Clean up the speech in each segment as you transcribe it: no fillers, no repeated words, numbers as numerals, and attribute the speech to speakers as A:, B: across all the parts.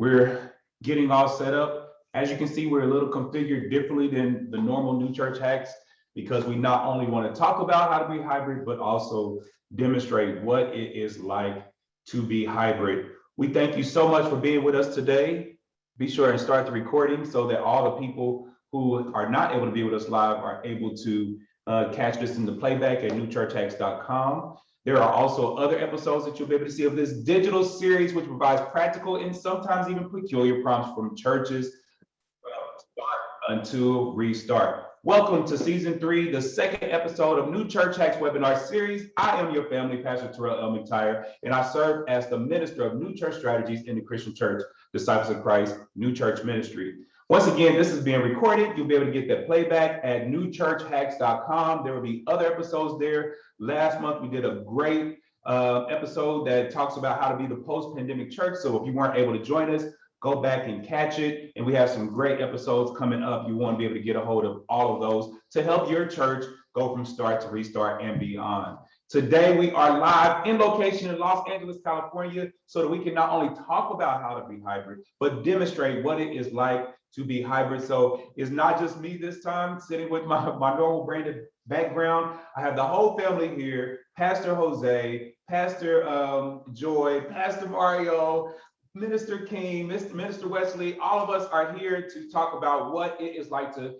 A: We're getting all set up. As you can see, we're a little configured differently than the normal New Church Hacks because we not only want to talk about how to be hybrid, but also demonstrate what it is like to be hybrid. We thank you so much for being with us today. Be sure and start the recording so that all the people who are not able to be with us live are able to catch this in the playback at newchurchhacks.com. There are also other episodes that you'll be able to see of this digital series, which provides practical and sometimes even peculiar prompts from churches until restart. Welcome to season 3, the second episode of New Church Hacks webinar series. I am your family pastor, Terrell L. McTire, and I serve as the minister of New Church Strategies in the Christian Church, Disciples of Christ, New Church Ministry. Once again, this is being recorded. You'll be able to get that playback at newchurchhacks.com. There will be other episodes there. Last month, we did a great episode that talks about how to be the post-pandemic church. So if you weren't able to join us, go back and catch it. And we have some great episodes coming up. You want to be able to get a hold of all of those to help your church go from start to restart and beyond. Today, we are live in location in Los Angeles, California, so that we can not only talk about how to be hybrid, but demonstrate what it is like to be hybrid. So it's not just me this time sitting with my normal branded background. I have the whole family here, Pastor Jose, Pastor Joy, Pastor Mario, Minister King, Minister Wesley. All of us are here to talk about what it is like to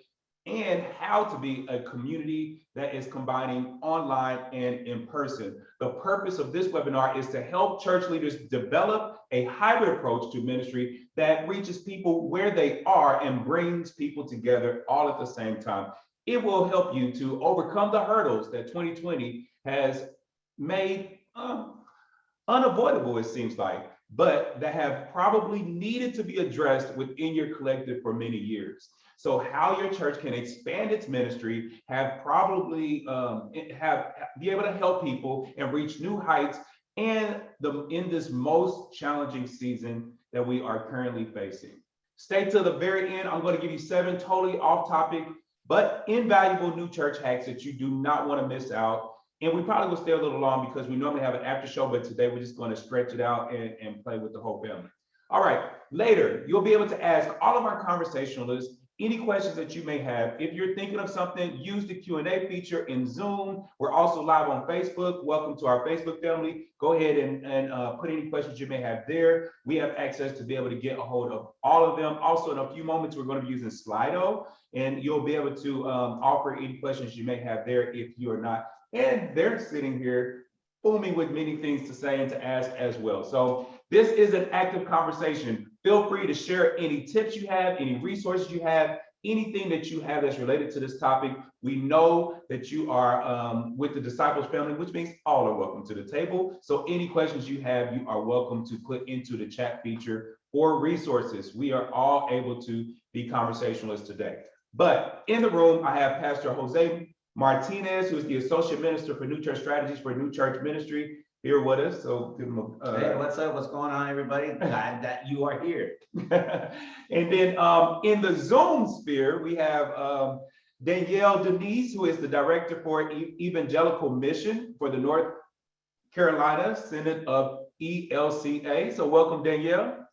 A: and how to be a community that is combining online and in person. The purpose of this webinar is to help church leaders develop a hybrid approach to ministry that reaches people where they are and brings people together all at the same time. It will help you to overcome the hurdles that 2020 has made unavoidable, it seems like, but that have probably needed to be addressed within your collective for many years. So how your church can expand its ministry, be able to help people and reach new heights in this most challenging season that we are currently facing. Stay till the very end. I'm going to give you 7 totally off topic, but invaluable new church hacks that you do not want to miss out. And we probably will stay a little long because we normally have an after show, but today we're just going to stretch it out and play with the whole family. All right, later, you'll be able to ask all of our conversationalists any questions that you may have. If you're thinking of something, use the Q&A feature in Zoom. We're also live on Facebook. Welcome to our Facebook family. Go ahead and put any questions you may have there. We have access to be able to get a hold of all of them. Also, in a few moments, we're going to be using Slido, and you'll be able to offer any questions you may have there if you are not. And they're sitting here booming with many things to say and to ask as well. So this is an active conversation. Feel free to share any tips you have, any resources you have, anything that you have that's related to this topic. We know that you are with the Disciples family, which means all are welcome to the table. So any questions you have, you are welcome to put into the chat feature or resources. We are all able to be conversationalists today. But in the room, I have Pastor Jose Martinez, who is the Associate Minister for New Church Strategies for New Church Ministry, here with us. So give him a
B: hey, what's up? What's going on, everybody? Glad that you are here.
A: And then in the Zoom sphere, we have Danielle DeNise, who is the Director for Evangelical Mission for the North Carolina Synod of ELCA. So welcome, Danielle.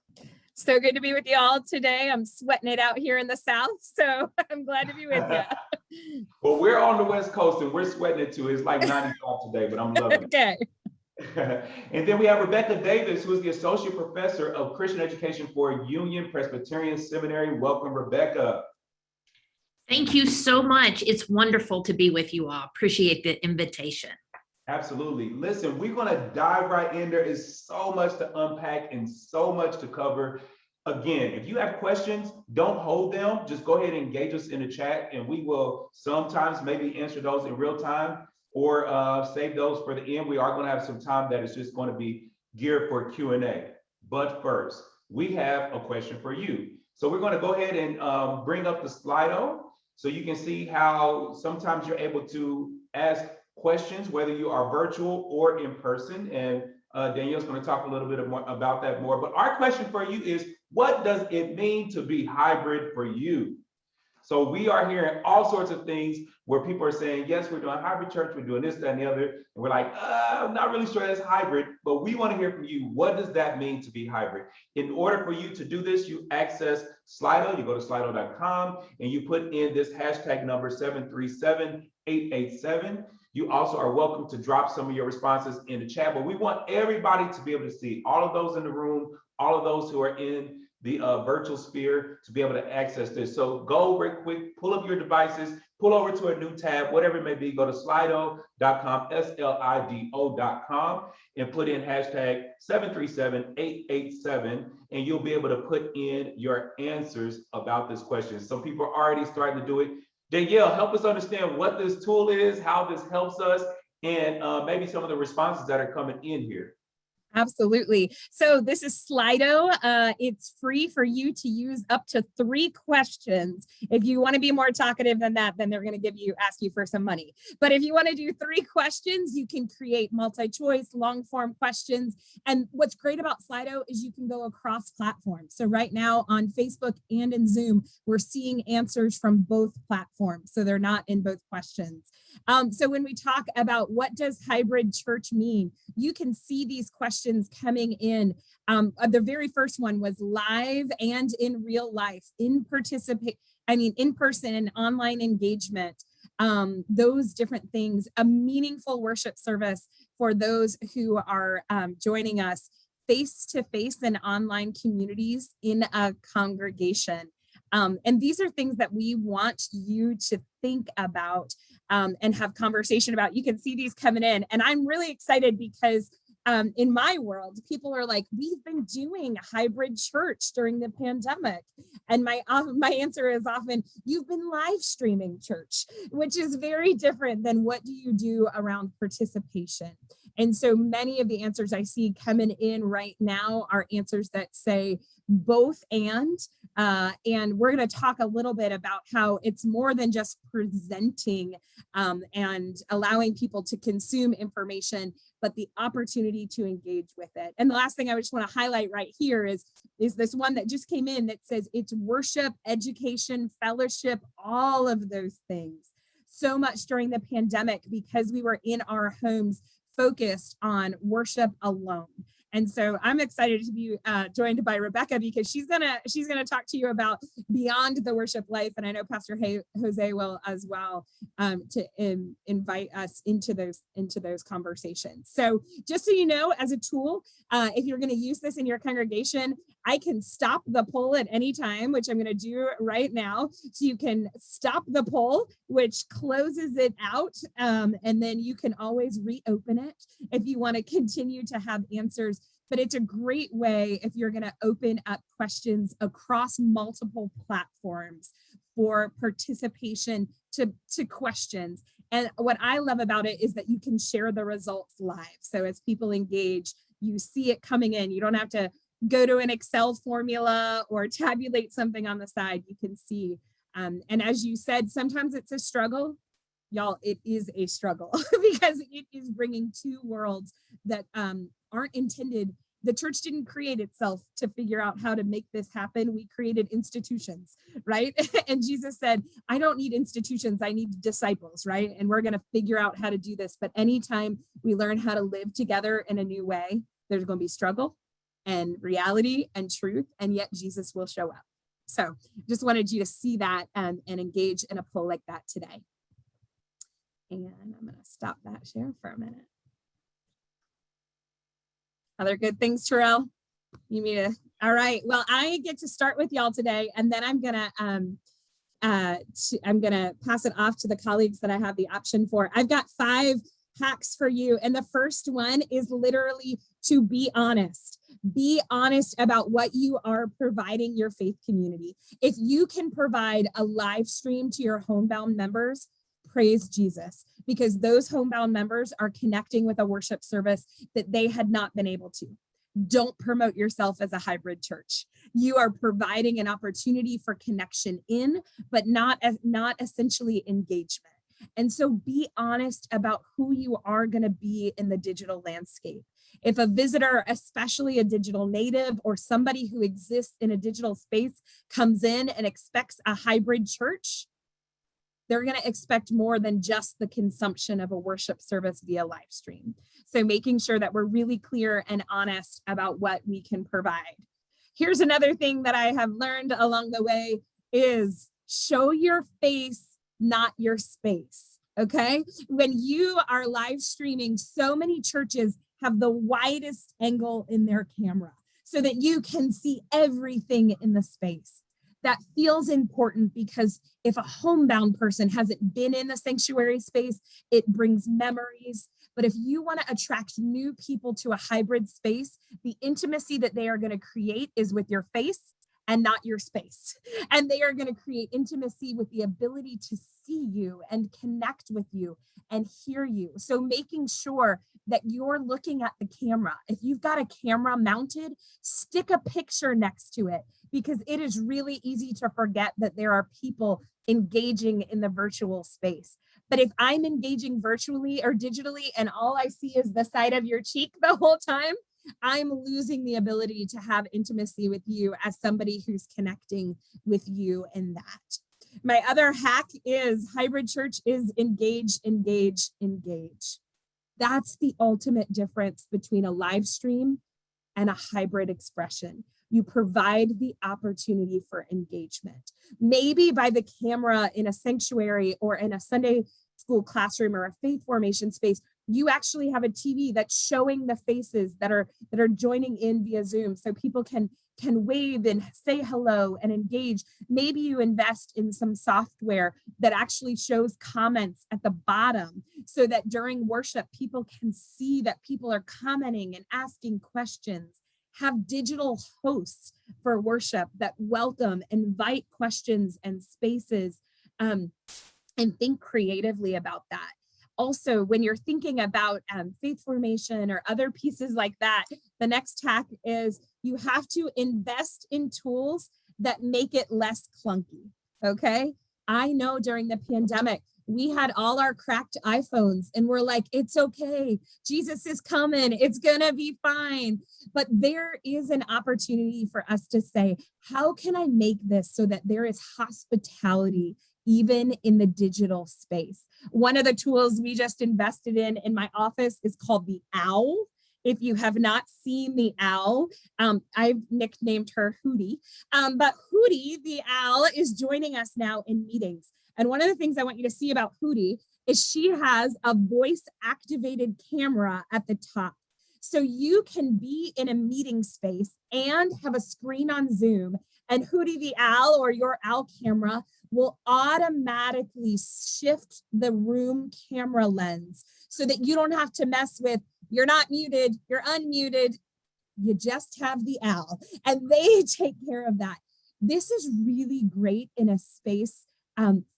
C: So good to be with you all today. I'm sweating it out here in the South, so I'm glad to be with you.
A: Well, we're on the West Coast and we're sweating it too. It's like 95 today, but I'm loving it.
C: Okay.
A: And then we have Rebecca Davis, who is the Associate Professor of Christian Education for Union Presbyterian Seminary. Welcome, Rebecca.
D: Thank you so much. It's wonderful to be with you all. Appreciate the invitation.
A: Absolutely. Listen, we're going to dive right in. There is so much to unpack and so much to cover. Again, if you have questions, don't hold them. Just go ahead and engage us in the chat, and we will sometimes maybe answer those in real time or save those for the end. We are going to have some time that is just going to be geared for Q&A. But first, we have a question for you. So we're going to go ahead and bring up the Slido so you can see how sometimes you're able to ask questions, whether you are virtual or in person. And Danielle's going to talk a little bit more about that more. But our question for you is, what does it mean to be hybrid for you? So we are hearing all sorts of things where people are saying, yes, we're doing hybrid church, we're doing this, that, and the other. And we're like, I'm not really sure that's hybrid, but we want to hear from you. What does that mean to be hybrid? In order for you to do this, you access Slido, you go to slido.com and you put in this hashtag number 737-887. You also are welcome to drop some of your responses in the chat, but we want everybody to be able to see, all of those in the room, all of those who are in the virtual sphere, to be able to access this. So go real quick, pull up your devices, pull over to a new tab, whatever it may be, go to slido.com, SLIDO.com, and put in hashtag 737-887, and you'll be able to put in your answers about this question. Some people are already starting to do it. Danielle, help us understand what this tool is, how this helps us, and maybe some of the responses that are coming in here.
C: Absolutely. So this is Slido. It's free for you to use up to 3 questions. If you want to be more talkative than that, then they're going to ask you for some money. But if you want to do 3 questions, you can create multi-choice, long form questions. And what's great about Slido is you can go across platforms. So right now on Facebook and in Zoom, we're seeing answers from both platforms. So they're not in both questions. So when we talk about what does hybrid church mean, you can see these questions coming in. The very first one was live and in real life, in person and online engagement, those different things, a meaningful worship service for those who are joining us face-to-face and online communities in a congregation. And these are things that we want you to think about and have conversation about. You can see these coming in, and I'm really excited because in my world, people are like, we've been doing hybrid church during the pandemic. And my answer is often, you've been live streaming church, which is very different than what do you do around participation. And so many of the answers I see coming in right now are answers that say both and we're going to talk a little bit about how it's more than just presenting and allowing people to consume information, but the opportunity to engage with it. And the last thing I just want to highlight right here is this one that just came in that says it's worship, education, fellowship, all of those things. So much during the pandemic because we were in our homes focused on worship alone. And so I'm excited to be joined by Rebecca because she's gonna talk to you about beyond the worship life, and I know Pastor Jose will as well to invite us into those conversations. So just so you know, as a tool, if you're going to use this in your congregation, I can stop the poll at any time, which I'm going to do right now. So you can stop the poll, which closes it out, and then you can always reopen it if you want to continue to have answers. But it's a great way if you're going to open up questions across multiple platforms for participation to questions. And what I love about it is that you can share the results live. So as people engage, you see it coming in. You don't have to go to an Excel formula or tabulate something on the side. You can see. And as you said, sometimes it's a struggle. Y'all, it is a struggle because it is bringing 2 worlds that aren't intended. The church didn't create itself to figure out how to make this happen. We created institutions, right? And Jesus said, I don't need institutions, I need disciples, right? And we're going to figure out how to do this. But anytime we learn how to live together in a new way, there's going to be struggle and reality and truth, and yet Jesus will show up. So just wanted you to see that and engage in a poll like that today. And I'm going to stop that share for a minute. Other good things, Terrell? You mean to? All right. Well, I get to start with y'all today, and then I'm gonna pass it off to the colleagues that I have the option for. I've got 5 hacks for you, and the first one is literally to be honest. Be honest about what you are providing your faith community. If you can provide a live stream to your homebound members, praise Jesus, because those homebound members are connecting with a worship service that they had not been able to. Don't promote yourself as a hybrid church. You are providing an opportunity for connection in, but not essentially engagement. And so be honest about who you are going to be in the digital landscape. If a visitor, especially a digital native or somebody who exists in a digital space, comes in and expects a hybrid church, they're going to expect more than just the consumption of a worship service via live stream. So making sure that we're really clear and honest about what we can provide. Here's another thing that I have learned along the way is show your face, not your space. Okay. When you are live streaming, so many churches have the widest angle in their camera so that you can see everything in the space. That feels important because if a homebound person hasn't been in the sanctuary space, it brings memories. But if you want to attract new people to a hybrid space, the intimacy that they are going to create is with your face and not your space. And they are going to create intimacy with the ability to see you and connect with you and hear you. So making sure that you're looking at the camera. If you've got a camera mounted, stick a picture next to it, because it is really easy to forget that there are people engaging in the virtual space. But if I'm engaging virtually or digitally and all I see is the side of your cheek the whole time, I'm losing the ability to have intimacy with you as somebody who's connecting with you in that. My other hack is hybrid church is engage, engage, engage. That's the ultimate difference between a live stream and a hybrid expression. You provide the opportunity for engagement. Maybe by the camera in a sanctuary or in a Sunday school classroom or a faith formation space, you actually have a TV that's showing the faces that are joining in via Zoom, so people can wave and say hello and engage. Maybe you invest in some software that actually shows comments at the bottom so that during worship, people can see that people are commenting and asking questions. Have digital hosts for worship that welcome, invite questions and spaces, and think creatively about that. Also, when you're thinking about faith formation or other pieces like that, the next hack is you have to invest in tools that make it less clunky, okay? I know during the pandemic, we had all our cracked iPhones and we're like, it's okay. Jesus is coming. It's going to be fine. But there is an opportunity for us to say, how can I make this so that there is hospitality even in the digital space? One of the tools we just invested in my office is called the Owl. If you have not seen the Owl, I've nicknamed her Hootie, but Hootie, the Owl, is joining us now in meetings. And one of the things I want you to see about Hootie is she has a voice activated camera at the top. So you can be in a meeting space and have a screen on Zoom, and Hootie the Owl or your Owl camera will automatically shift the room camera lens so that you don't have to mess with, you're not muted, you're unmuted, you just have the Owl, and they take care of that. This is really great in a space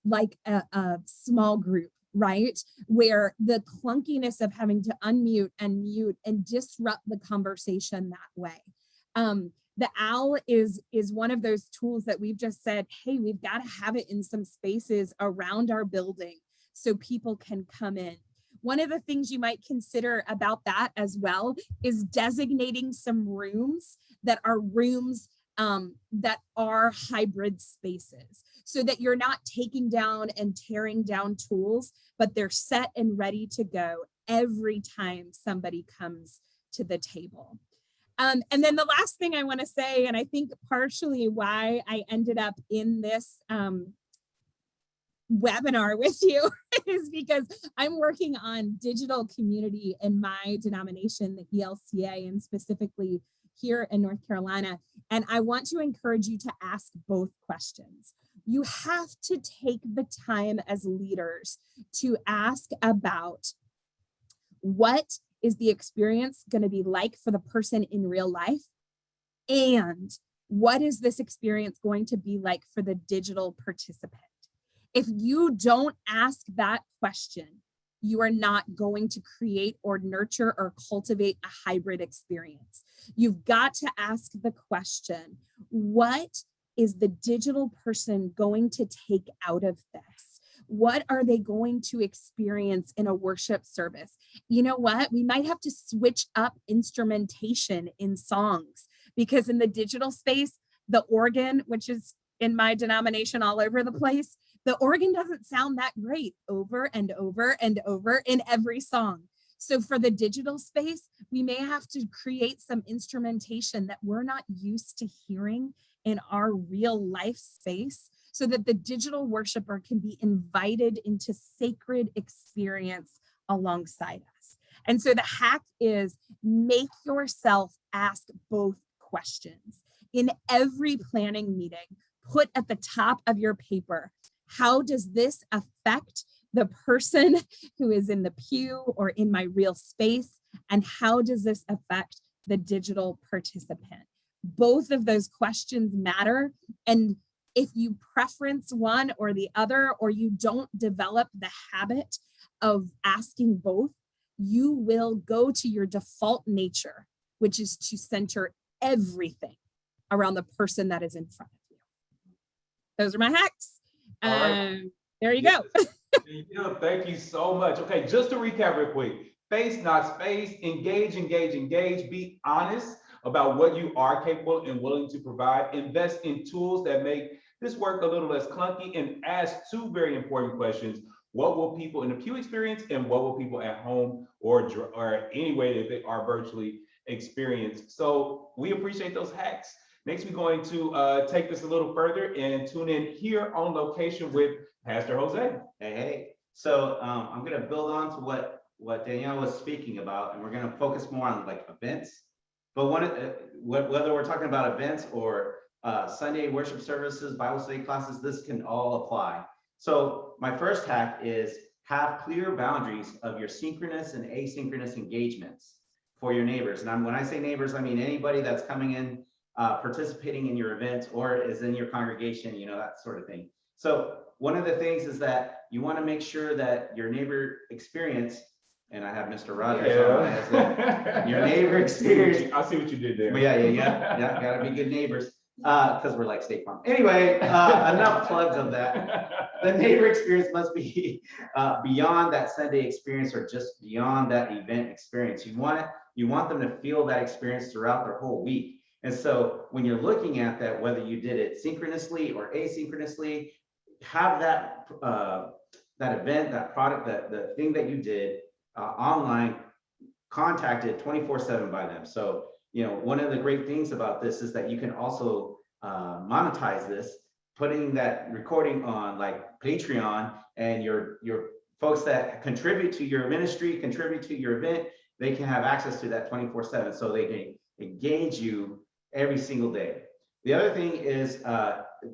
C: like a small group, right? Where the clunkiness of having to unmute and mute and disrupt the conversation that way. The Owl is one of those tools that we've just said, hey, we've got to have it in some spaces around our building so people can come in. One of the things you might consider about that as well is designating some rooms that are that are hybrid spaces, so that you're not taking down and tearing down tools, but they're set and ready to go every time somebody comes to the table. And then the last thing I want to say, and I think partially why I ended up in this webinar with you is because I'm working on digital community in my denomination, the ELCA, and specifically here in North Carolina. And I want to encourage you to ask both questions. You have to take the time as leaders to ask about what is the experience going to be like for the person in real life, and what is this experience going to be like for the digital participant? If you don't ask that question, you are not going to create or nurture or cultivate a hybrid experience. You've got to ask the question, what is the digital person going to take out of this? What are they going to experience in a worship service? You know what? We might have to switch up instrumentation in songs, because in the digital space, the organ, which is in my denomination all over the place, the organ doesn't sound that great over and over and over in every song. So for the digital space, we may have to create some instrumentation that we're not used to hearing in our real life space, so that the digital worshiper can be invited into sacred experience alongside us. And so the hack is, make yourself ask both questions. In every planning meeting, put at the top of your paper, how does this affect the person who is in the pew or in my real space? And how does this affect the digital participant? Both of those questions matter. And if you preference one or the other, or you don't develop the habit of asking both, you will go to your default nature, which is to center everything around the person that is in front of you. Those are my hacks.
A: All right.
C: There you go.
A: Yeah, thank you so much. Okay, just to recap real quick: face, not space, engage, engage, engage, be honest about what you are capable and willing to provide, invest in tools that make this work a little less clunky, and ask two very important questions: what will people in the pew experience, and what will people at home or any way that they are virtually experience? So we appreciate those hacks. Next, we're going to take this a little further and tune in here on location with Pastor Jose.
B: Hey. So I'm going to build on to what Danielle was speaking about, and we're going to focus more on like events. But whether we're talking about events or Sunday worship services, Bible study classes, this can all apply. So my first hack is have clear boundaries of your synchronous and asynchronous engagements for your neighbors. And when I say neighbors, I mean anybody that's coming in, participating in your event or is in your congregation, that sort of thing. So one of the things is that you want to make sure that your neighbor experience, and I have Mr. Rogers on your neighbor experience.
A: I see what you did there.
B: But yeah, gotta be good neighbors, because we're like State Farm. Anyway, enough plugs of that. The neighbor experience must be beyond that Sunday experience or just beyond that event experience. You want them to feel that experience throughout their whole week. And so when you're looking at that, whether you did it synchronously or asynchronously, have that event, that product, the thing that you did online, contacted 24/7 by them. So, one of the great things about this is that you can also monetize this, putting that recording on like Patreon, and your folks that contribute to your ministry, contribute to your event, they can have access to that 24/7, so they can engage you every single day. The other thing is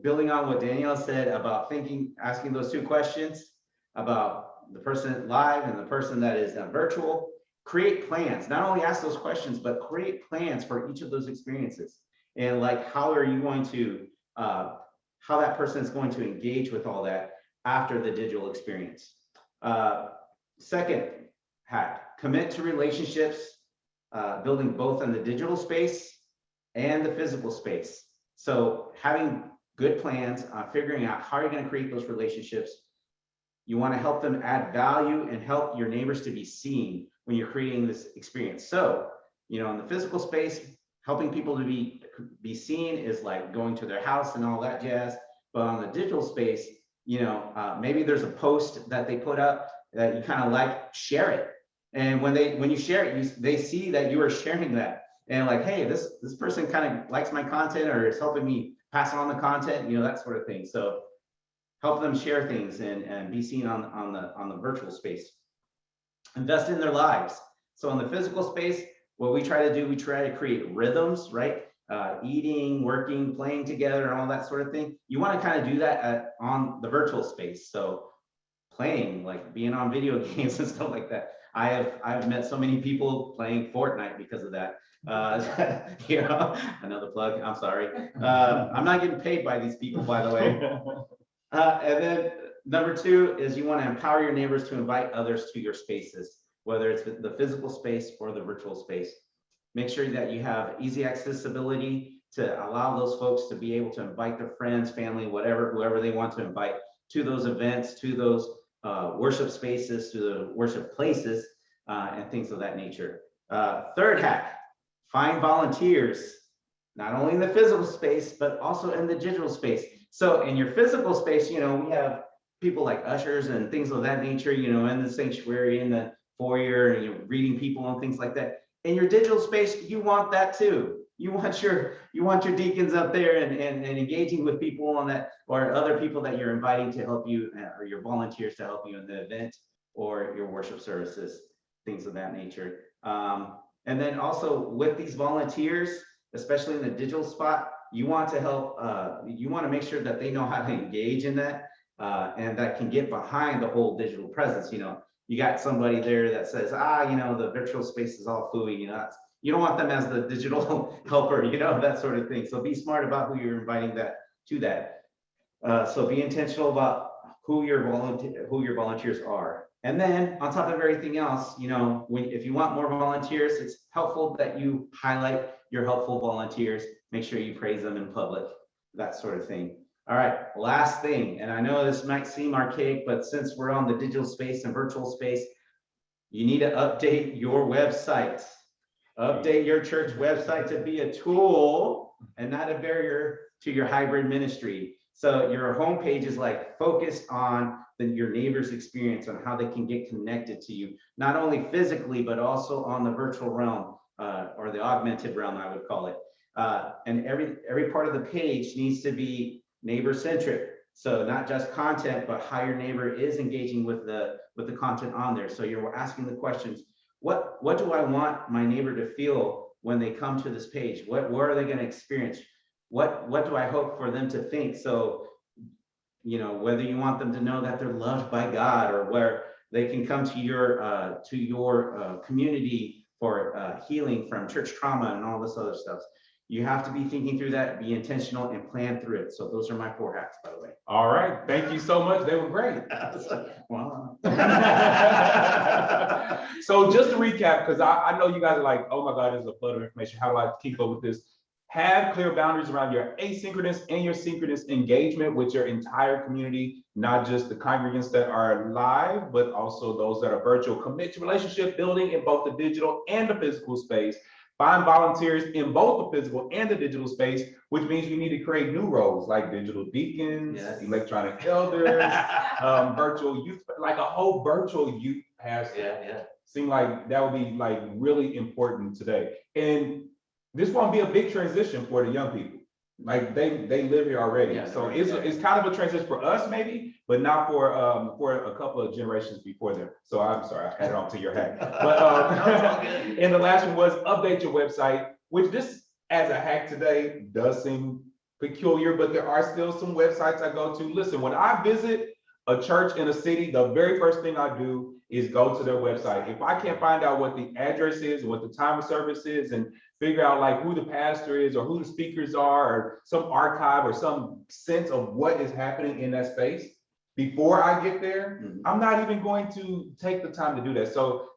B: building on what Danielle said about asking those two questions about the person live and the person that is virtual. Create plans. Not only ask those questions, but create plans for each of those experiences. And like, how are you going to, how that person is going to engage with all that after the digital experience. Second hack, commit to relationships, building both in the digital space and the physical space. So having good plans, figuring out how you're going to create those relationships. You want to help them add value and help your neighbors to be seen when you're creating this experience. So, in the physical space, helping people to be seen is like going to their house and all that jazz. But on the digital space, maybe there's a post that they put up that you kind of like, share it. And when you share it, they see that you are sharing that. And like, hey, this person kind of likes my content or is helping me pass on the content, that sort of thing. So help them share things and be seen on the virtual space. Invest in their lives. So in the physical space, what we try to do, we try to create rhythms, right? Eating, working, playing together, and all that sort of thing. You want to kind of do that on the virtual space. So playing, like being on video games and stuff like that. I've met so many people playing Fortnite because of that. Another plug. I'm sorry. I'm not getting paid by these people, by the way. And then number two is you want to empower your neighbors to invite others to your spaces, whether it's the physical space or the virtual space. Make sure that you have easy accessibility to allow those folks to be able to invite their friends, family, whoever they want to invite to those events, to those worship spaces, to the worship places, and things of that nature. Third hack, find volunteers, not only in the physical space, but also in the digital space. So in your physical space, we have people like ushers and things of that nature, in the sanctuary, in the foyer, and reading people and things like that. In your digital space, you want that too. You want your deacons up there and engaging with people on that, or other people that you're inviting to help you, or your volunteers to help you in the event or your worship services, things of that nature. And then also with these volunteers, especially in the digital spot, you want to help, you want to make sure that they know how to engage in that, and that can get behind the whole digital presence. You got somebody there that says, the virtual space is all fooey, you don't want them as the digital helper, that sort of thing. So be smart about who you're inviting to that. So be intentional about who your volunteers are. And then on top of everything else, if you want more volunteers, it's helpful that you highlight your helpful volunteers, make sure you praise them in public, that sort of thing. All right, last thing, and I know this might seem archaic, but since we're on the digital space and virtual space, you need to update your website. Update your church website to be a tool and not a barrier to your hybrid ministry. So your homepage is like focused on your neighbor's experience, on how they can get connected to you, not only physically, but also on the virtual realm, or the augmented realm, I would call it. And every part of the page needs to be neighbor centric. So not just content, but how your neighbor is engaging with the content on there. So you're asking the questions, what do I want my neighbor to feel when they come to this page? What are they going to experience? What do I hope for them to think? So, whether you want them to know that they're loved by God, or where they can come to your community for healing from church trauma and all this other stuff. You have to be thinking through that, be intentional, and plan through it. So those are my 4 hacks, by the way.
A: All right, thank you so much. They were great.
B: Wow.
A: So just to recap, because I know you guys are like, oh my God, there's a flood of information. How do I keep up with this? Have clear boundaries around your asynchronous and your synchronous engagement with your entire community, not just the congregants that are live, but also those that are virtual. Commit to relationship building in both the digital and the physical space. Find volunteers in both the physical and the digital space, which means you need to create new roles like digital deacons,
B: Yes.
A: electronic elders, virtual youth, like a whole virtual youth pastor.
B: Yeah.
A: Seem like that would be like really important today. And this won't be a big transition for the young people. Like they live here already.
B: Yeah,
A: So
B: right,
A: it's kind of a transition for us maybe, but not for a couple of generations before them. So I'm sorry, I added on to your hack. But and the last one was update your website, which this as a hack today does seem peculiar, but there are still some websites I go to. Listen, when I visit a church in a city, the very first thing I do is go to their website. If I can't find out what the address is and what the time of service is, and figure out like who the pastor is or who the speakers are, or some archive or some sense of what is happening in that space before I get there, I'm not even going to take the time to do that. So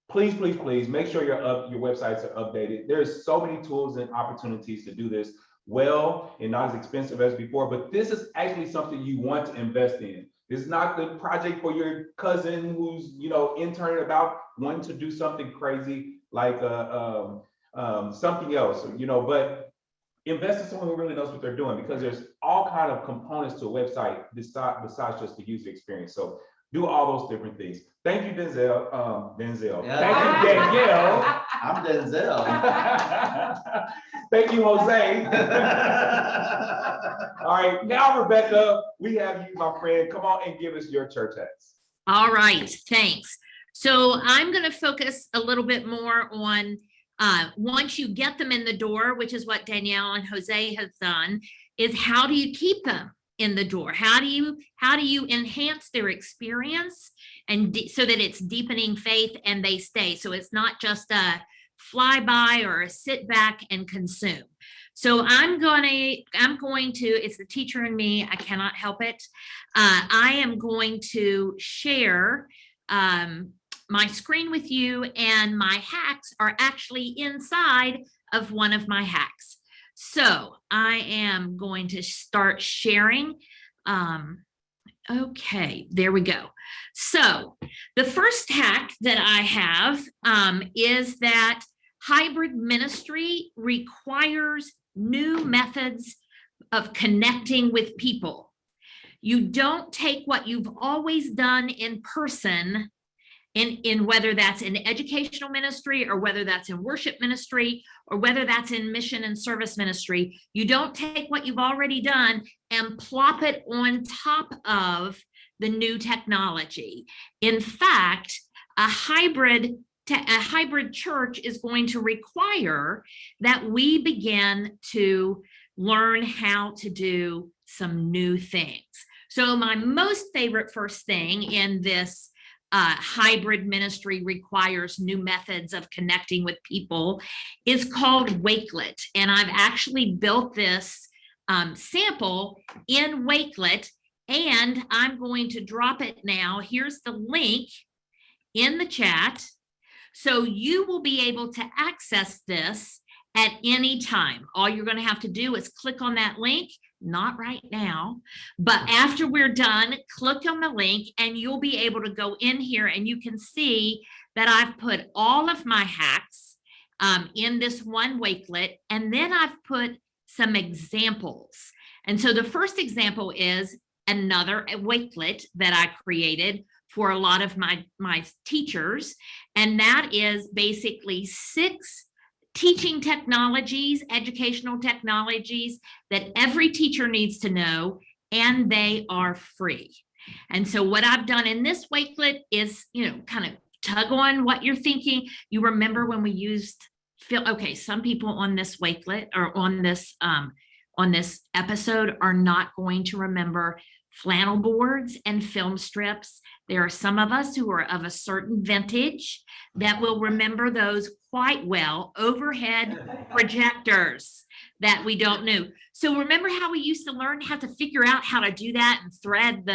A: please make sure your websites are updated. There's so many tools and opportunities to do this well and not as expensive as before, but this is actually something you want to invest in. It's not the project for your cousin who's interning about wanting to do something crazy like something else, but invest in someone who really knows what they're doing, because there's all kind of components to a website besides just the user experience. So do all those different things. Thank you, Denzel.
B: Yeah.
A: Thank you, Danielle.
B: I'm Denzel.
A: Thank you, Jose. All right, now Rebecca, we have you, my friend. Come on and give us your church hacks.
D: All right, thanks. So I'm going to focus a little bit more on once you get them in the door, which is what Danielle and Jose have done, is how do you keep them in the door? How do you enhance their experience and so that it's deepening faith and they stay? So it's not just a flyby or a sit back and consume. So I'm going to, it's the teacher in me, I cannot help it. I am going to share my screen with you, and my hacks are actually inside of one of my hacks. So I am going to start sharing Okay, there we go. So the first hack that I have is that hybrid ministry requires new methods of connecting with people. You don't take what you've always done in person, in whether that's in educational ministry or whether that's in worship ministry or whether that's in mission and service ministry. You don't take what you've already done and plop it on top of the new technology. In fact, a hybrid church is going to require that we begin to learn how to do some new things. So my most favorite first thing in this hybrid ministry requires new methods of connecting with people is called Wakelet. And I've actually built this sample in Wakelet, and I'm going to drop it now. Here's the link in the chat. So you will be able to access this at any time. All you're going to have to do is click on that link. Not right now, but after we're done, click on the link and you'll be able to go in here and you can see that I've put all of my hacks in this one Wakelet, and then I've put some examples. And so the first example is another Wakelet that I created for a lot of my teachers, and that is basically 6 teaching technologies, educational technologies that every teacher needs to know, and they are free. And so what I've done in this Wakelet is, kind of tug on what you're thinking. You remember when we used, okay, some people on this Wakelet or on this episode are not going to remember flannel boards and film strips. There are some of us who are of a certain vintage that will remember those quite well. Overhead projectors that we don't know. So remember how we used to learn how to figure out how to do that and thread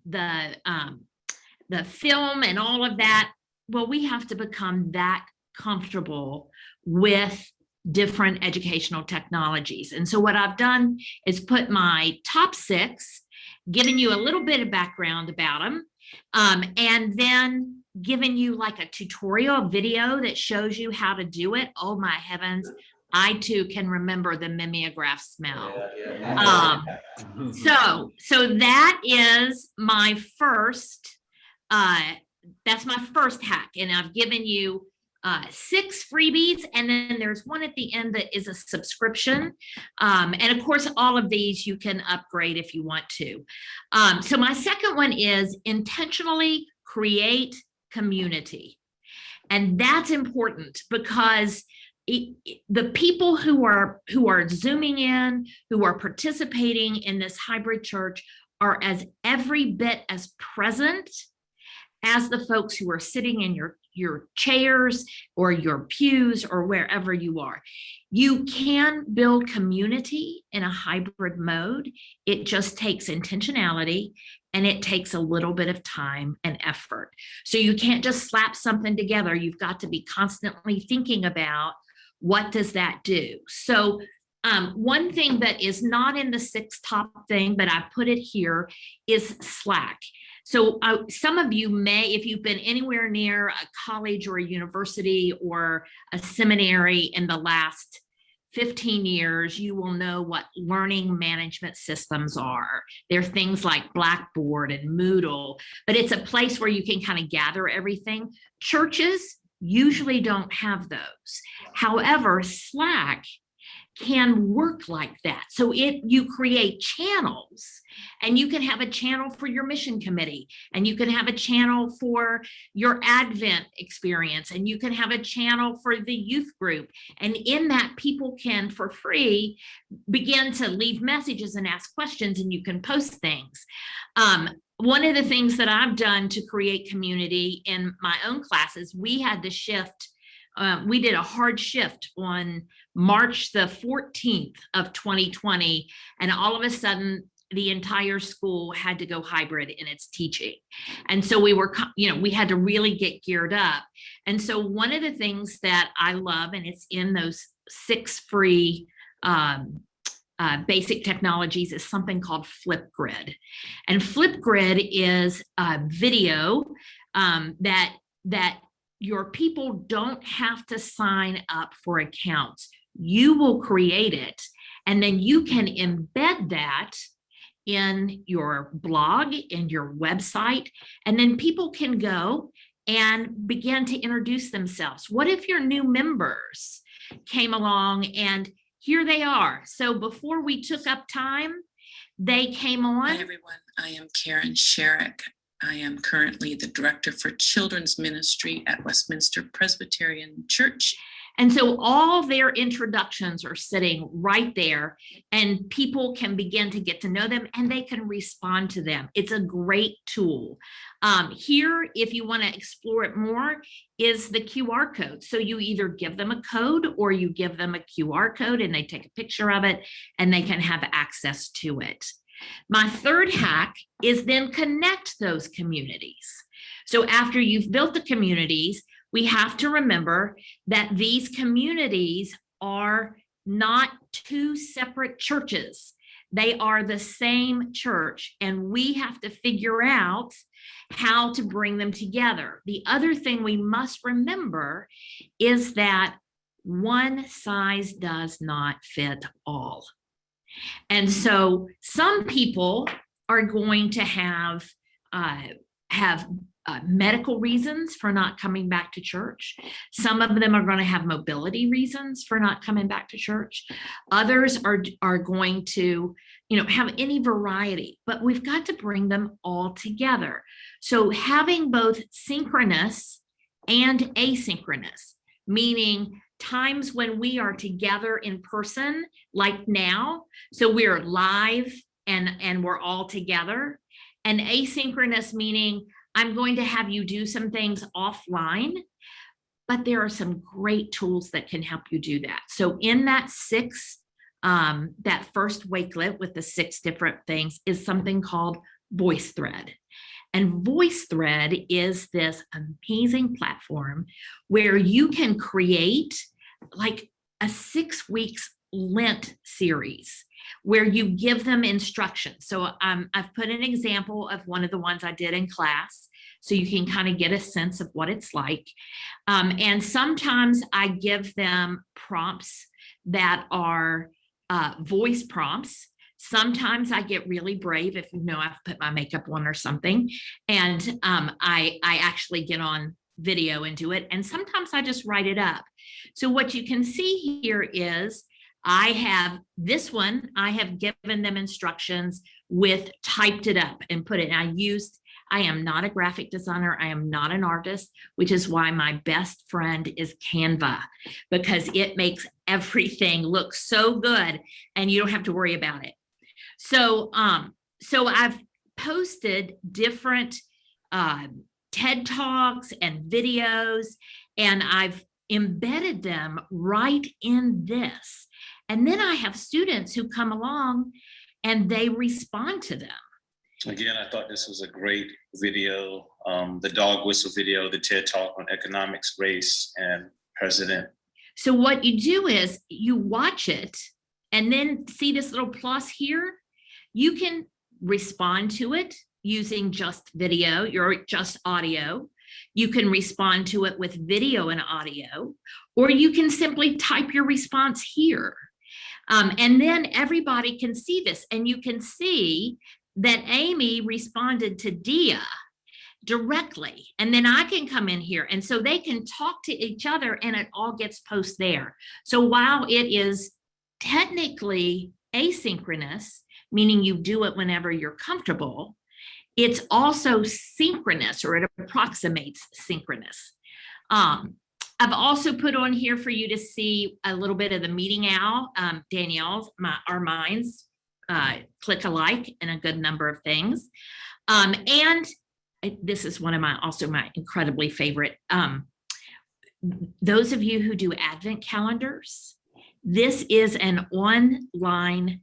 D: the film and all of that? Well, we have to become that comfortable with different educational technologies. And so what I've done is put my top 6, giving you a little bit of background about them, and then giving you like a tutorial video that shows you how to do it. Oh my heavens, I too can remember the mimeograph smell. So that is my first, that's my first hack, and I've given you 6 freebies, and then there's one at the end that is a subscription. And of course, all of these you can upgrade if you want to. So my second one is intentionally create community. And that's important because the people who are Zooming in, who are participating in this hybrid church are as every bit as present as the folks who are sitting in your chairs or your pews or wherever you are. You can build community in a hybrid mode. It just takes intentionality and it takes a little bit of time and effort. So you can't just slap something together. You've got to be constantly thinking about what does that do? So one thing that is not in the 6 top thing, but I put it here, is Slack. So some of you may, if you've been anywhere near a college or a university or a seminary in the last 15 years, you will know what learning management systems are. They're things like Blackboard and Moodle, but it's a place where you can kind of gather everything. Churches usually don't have those. However, Slack can work like that. So you create channels, and you can have a channel for your mission committee, and you can have a channel for your Advent experience, and you can have a channel for the youth group. And in that, people can, for free, begin to leave messages and ask questions, and you can post things. One of the things that I've done to create community in my own classes, we had to shift. We did a hard shift on March the 14th of 2020, and all of a sudden the entire school had to go hybrid in its teaching. And so we had to really get geared up. And so one of the things that I love, and it's in those 6 free basic technologies is something called Flipgrid. And Flipgrid is a video that your people don't have to sign up for accounts. You will create it, and then you can embed that in your blog, in your website, and then people can go and begin to introduce themselves. What if your new members came along and here they are? So before we took up time, they came on.
E: Hi everyone, I am Karen Sherrick. I am currently the Director for Children's Ministry at Westminster Presbyterian Church.
D: And so all their introductions are sitting right there, and people can begin to get to know them and they can respond to them. It's a great tool. Here, if you want to explore it more, is the QR code. So you either give them a code or you give them a QR code and they take a picture of it and they can have access to it. My third hack is then connect those communities. So after you've built the communities, we have to remember that these communities are not two separate churches. They are the same church, and we have to figure out how to bring them together. The other thing we must remember is that one size does not fit all. And so some people are going to have medical reasons for not coming back to church. Some of them are going to have mobility reasons for not coming back to church. Others are going to, have any variety, but we've got to bring them all together. So having both synchronous and asynchronous, meaning times when we are together in person, like now, so we're live and we're all together, and asynchronous meaning I'm going to have you do some things offline, but there are some great tools that can help you do that. So in that that first wakelet with the 6 different things is something called VoiceThread. And VoiceThread is this amazing platform where you can create like a 6 weeks Lent series where you give them instructions. So I've put an example of one of the ones I did in class, so you can kind of get a sense of what it's like. And sometimes I give them prompts that are voice prompts. Sometimes I get really brave if I've put my makeup on or something, and I actually get on video and do it. And sometimes I just write it up. So what you can see here is I have this one, I have given them instructions with typed it up and put it. I am not a graphic designer. I am not an artist, which is why my best friend is Canva, because it makes everything look so good and you don't have to worry about it. So I've posted different TED Talks and videos, and I've embedded them right in this. And then I have students who come along and they respond to them.
F: Again, I thought this was a great video, the dog whistle video, the TED Talk on economics, race, and president.
D: So what you do is you watch it and then see this little plus here. You can respond to it using just video or just audio. You can respond to it with video and audio, or you can simply type your response here. And then everybody can see this, and you can see that Amy responded to Dia directly, and then I can come in here, and so they can talk to each other and it all gets posted there. So while it is technically asynchronous, meaning you do it whenever you're comfortable, it's also synchronous, or it approximates synchronous. I've also put on here for you to see a little bit of the meeting owl, Danielle's, our minds, click alike in a good number of things. And this is one of my incredibly favorite. Those of you who do Advent calendars, this is an online,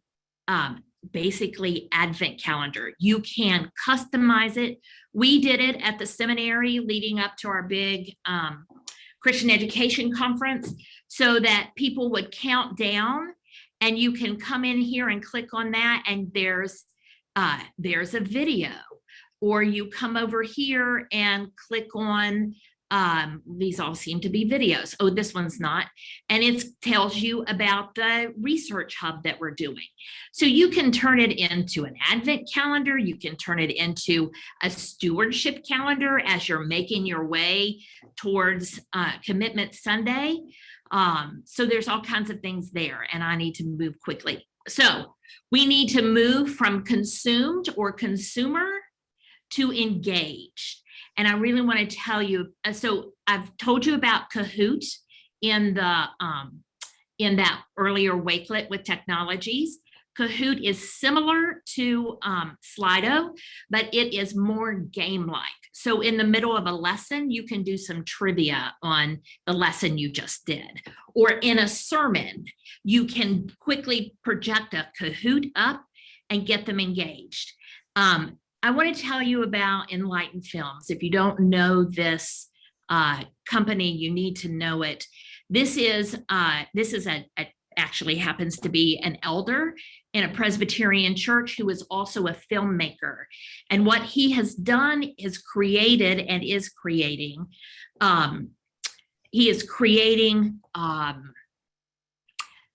D: basically Advent calendar. You can customize it. We did it at the seminary leading up to our big Christian education conference, so that people would count down And you can come in here and click on that, and there's a video. Or you come over here and click on, these all seem to be videos. Oh, this one's not. And it tells you about the research hub that we're doing. So you can turn it into an Advent calendar. You can turn it into a stewardship calendar as you're making your way towards Commitment Sunday. So there's all kinds of things there, and I need to move quickly. So we need to move from consumed or consumer to engaged. And I really want to tell you, so I've told you about Kahoot in that earlier wakelet with technologies. Kahoot is similar to Slido, but it is more game-like. So in the middle of a lesson, you can do some trivia on the lesson you just did. Or in a sermon, you can quickly project a Kahoot up and get them engaged. I want to tell you about Enlightened Films. If you don't know this company, you need to know it. This is actually happens to be an elder in a Presbyterian church who is also a filmmaker. And what he has done is created and is creating, he is creating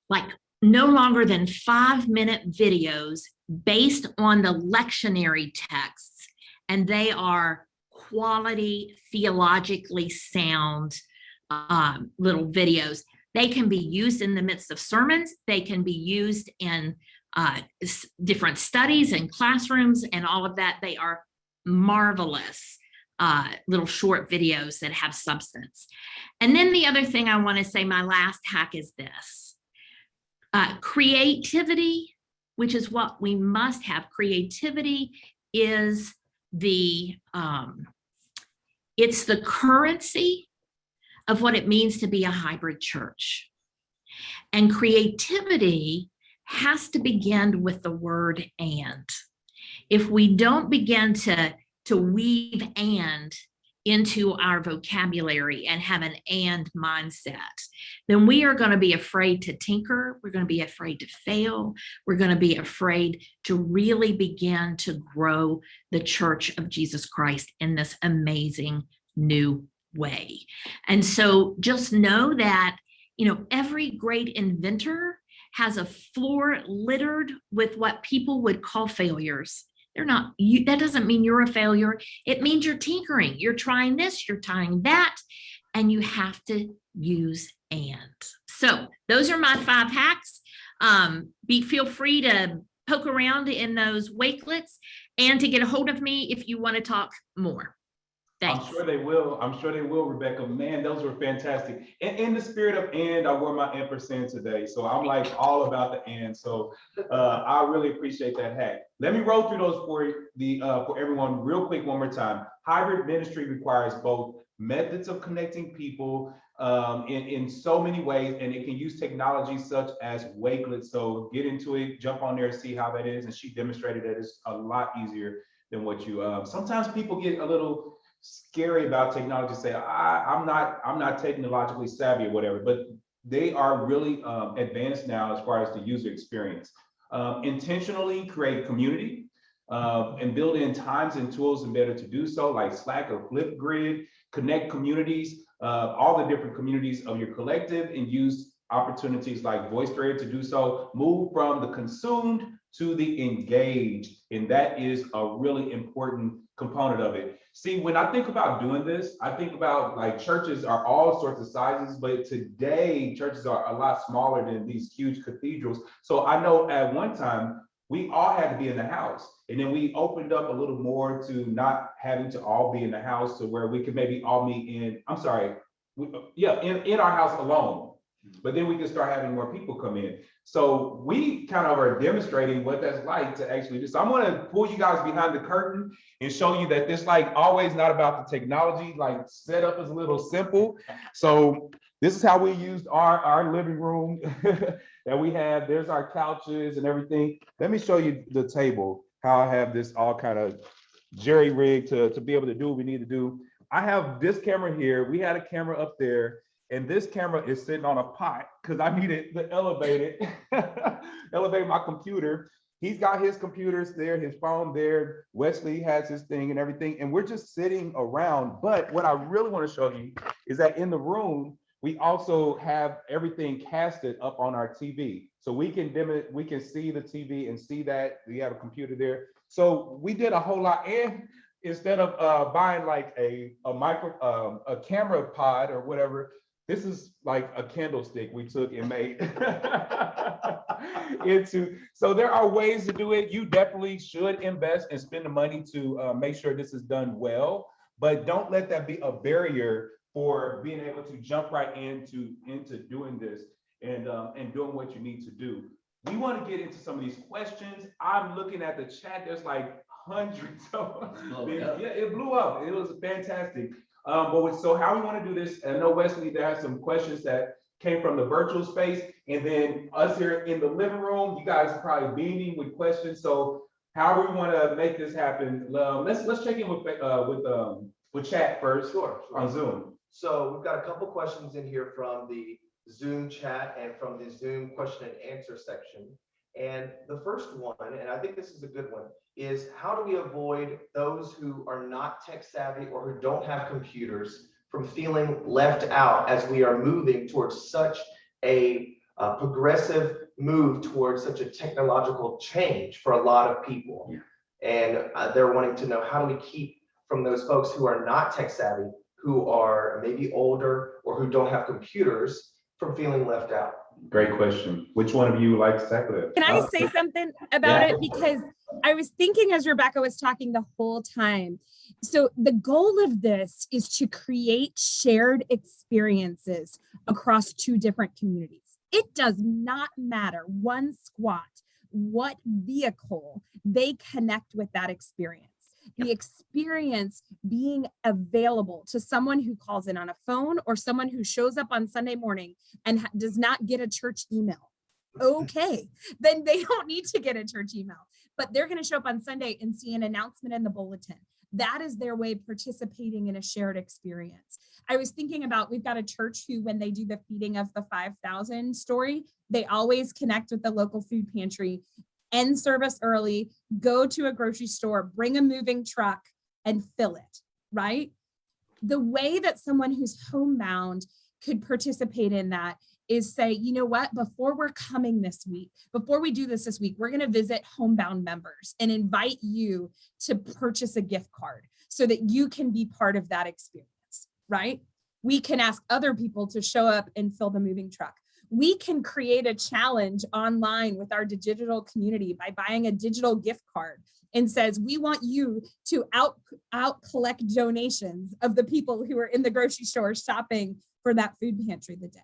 D: like no longer than 5-minute videos based on the lectionary texts, and they are quality, theologically sound little videos. They can be used in the midst of sermons. They can be used in different studies and classrooms and all of that. They are marvelous little short videos that have substance. And then the other thing I want to say, my last hack is this. Creativity, which is what we must have. Creativity is it's the currency of what it means to be a hybrid church. And creativity has to begin with the word and. If we don't begin to weave and into our vocabulary and have an and mindset, then we are going to be afraid to tinker. We're going to be afraid to fail. We're going to be afraid to really begin to grow the Church of Jesus Christ in this amazing new way. And so just know that, every great inventor has a floor littered with what people would call failures. They're not, that doesn't mean you're a failure. It means you're tinkering. You're trying this, you're trying that, and you have to use and. So those are my 5 hacks. Feel free to poke around in those wakelets and to get a hold of me if you want to talk more. Thanks.
A: I'm sure they will. Rebecca. Man, those were fantastic. And in the spirit of and, I wore my ampersand today. So I'm like all about the and. So I really appreciate that hack. Let me roll through those for everyone real quick one more time. Hybrid ministry requires both methods of connecting people in so many ways, and it can use technology such as wakelets. So get into it, jump on there and see how that is. And she demonstrated that it's a lot easier than what you, sometimes people get a little scary about technology, say I'm not technologically savvy or whatever, but they are really advanced now as far as the user experience. Intentionally create community and build in times and tools embedded to do so, like Slack or Flipgrid. Connect communities, all the different communities of your collective, and use opportunities like VoiceThread to do so. Move from the consumed to the engaged, and that is a really important component of it. See, when I think about doing this, I think about like churches are all sorts of sizes, but today churches are a lot smaller than these huge cathedrals. So I know at one time we all had to be in the house, and then we opened up a little more to not having to all be in the house, to where we could maybe all meet in, in our house alone. But then we can start having more people come in. So we kind of are demonstrating what that's like to actually do. So I'm going to pull you guys behind the curtain and show you that this, like, always not about the technology. Like, setup is a little simple. So this is how we used our living room that we have. There's our couches and everything. Let me show you the table, how I have this all kind of jerry-rigged to be able to do what we need to do. I have this camera here. We had a camera up there. And this camera is sitting on a pot because I needed to elevate my computer. He's got his computers there, his phone there. Wesley has his thing and everything. And we're just sitting around. But what I really want to show you is that in the room, we also have everything casted up on our TV. So we can we can see the TV and see that we have a computer there. So we did a whole lot. And instead of buying like a camera pod or whatever, this is like a candlestick we took and made into. So there are ways to do it. You definitely should invest and spend the money to make sure this is done well, but don't let that be a barrier for being able to jump right into doing this and doing what you need to do. We want to get into some of these questions. I'm looking at the chat. There's like hundreds of them. Yeah, it blew up. It was fantastic. So how we want to do this, I know Wesley, there are some questions that came from the virtual space, and then us here in the living room, you guys are probably beaming with questions. So how we want to make this happen, let's check in with chat first.
G: Sure.
A: On Zoom.
G: So we've got a couple questions in here from the Zoom chat and from the Zoom question and answer section. And the first one, and I think this is a good one, is how do we avoid those who are not tech savvy or who don't have computers from feeling left out as we are moving towards such a progressive move towards such a technological change for a lot of people. Yeah. And they're wanting to know, how do we keep from those folks who are not tech savvy, who are maybe older or who don't have computers, from feeling left out?
A: Great question. Which one of you would like to tackle it?
C: Can I say something about it? Because I was thinking as Rebecca was talking the whole time. So the goal of this is to create shared experiences across two different communities. It does not matter one squat what vehicle they connect with that experience. The experience being available to someone who calls in on a phone or someone who shows up on Sunday morning and does not get a church email. Okay, then they don't need to get a church email, but they're going to show up on Sunday and see an announcement in the bulletin. That is their way of participating in a shared experience. I was thinking about, we've got a church who, when they do the feeding of the 5,000 story, they always connect with the local food pantry, end service early, go to a grocery store, bring a moving truck and fill it, right? The way that someone who's homebound could participate in that is say, you know what, before we're coming this week, before we do this week, we're going to visit homebound members and invite you to purchase a gift card so that you can be part of that experience, right? We can ask other people to show up and fill the moving truck. We can create a challenge online with our digital community by buying a digital gift card and says, we want you to out collect donations of the people who are in the grocery store shopping for that food pantry the day.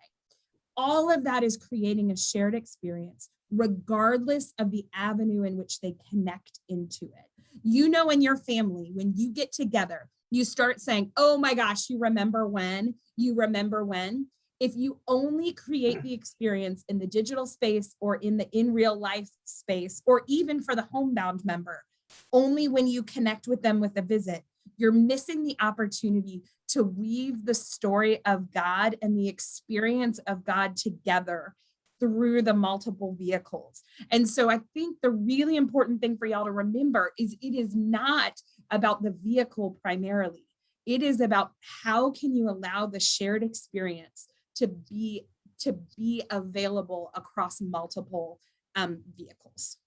C: All of that is creating a shared experience, regardless of the avenue in which they connect into it. You know, in your family, when you get together, you start saying, oh my gosh, you remember when? You remember when? If you only create the experience in the digital space or in the in real life space, or even for the homebound member, only when you connect with them with a visit, you're missing the opportunity to weave the story of God and the experience of God together through the multiple vehicles. And so I think the really important thing for y'all to remember is it is not about the vehicle primarily. It is about how can you allow the shared experience to be available across multiple vehicles.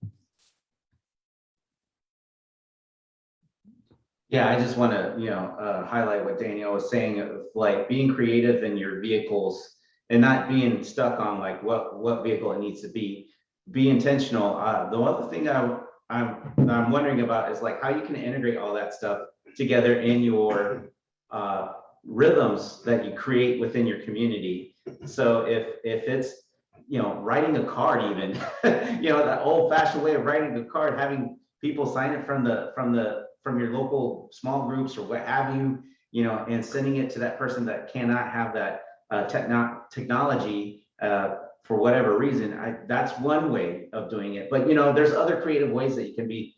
B: Yeah, I just want to, highlight what Danielle was saying of like being creative in your vehicles and not being stuck on like what vehicle it needs to be. Be intentional. The other thing I'm wondering about is like how you can integrate all that stuff together in your rhythms that you create within your community. So if it's writing a card, even that old-fashioned way of writing a card, having people sign it from your local small groups or what have you, and sending it to that person that cannot have that technology for whatever reason. That's one way of doing it. But there's other creative ways that you can be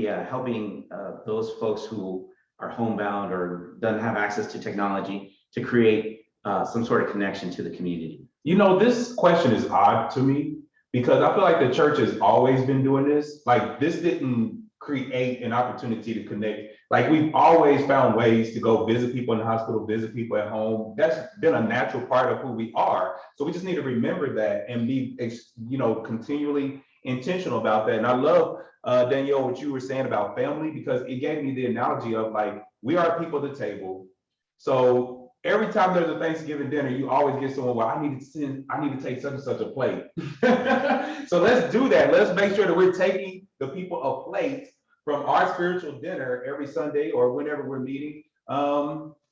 B: helping those folks who are homebound or doesn't have access to technology to create some sort of connection to the community.
A: You know, this question is odd to me because I feel like the church has always been doing this. Like, this didn't create an opportunity to connect. Like, we've always found ways to go visit people in the hospital, visit people at home. That's been a natural part of who we are. So we just need to remember that and be, you know, continually intentional about that. And I love, Danielle, what you were saying about family, because it gave me the analogy of, like, we are people at the table. So every time there's a Thanksgiving dinner, you always get someone, well, I need to take such and such a plate. So let's do that. Let's make sure that we're taking the people a plate from our spiritual dinner every Sunday or whenever we're meeting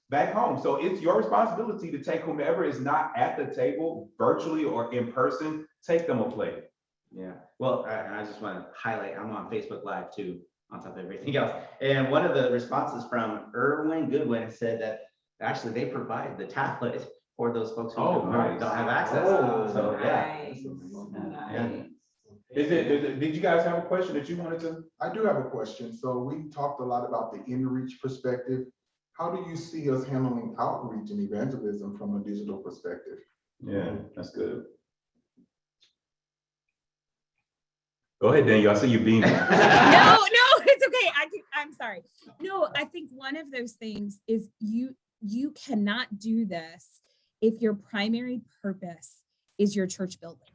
A: back home. So it's your responsibility to take whomever is not at the table, virtually or in person, take them a plate.
B: Yeah, well, I just want to highlight, I'm on Facebook Live too, on top of everything else. And one of the responses from Erwin Goodwin said that actually they provide the tablet for those folks who
A: nice.
B: don't have access.
A: Oh,
B: So,
H: Nice.
B: yeah.
A: Did you guys have a question that you wanted to?
I: I do have a question. So we talked a lot about the in-reach perspective. How do you see us handling outreach and evangelism from a digital perspective?
A: Yeah, that's good. Go ahead, Daniel. I see you beaming.
C: No, it's okay. I'm sorry. No, I think one of those things is you cannot do this if your primary purpose is your church building.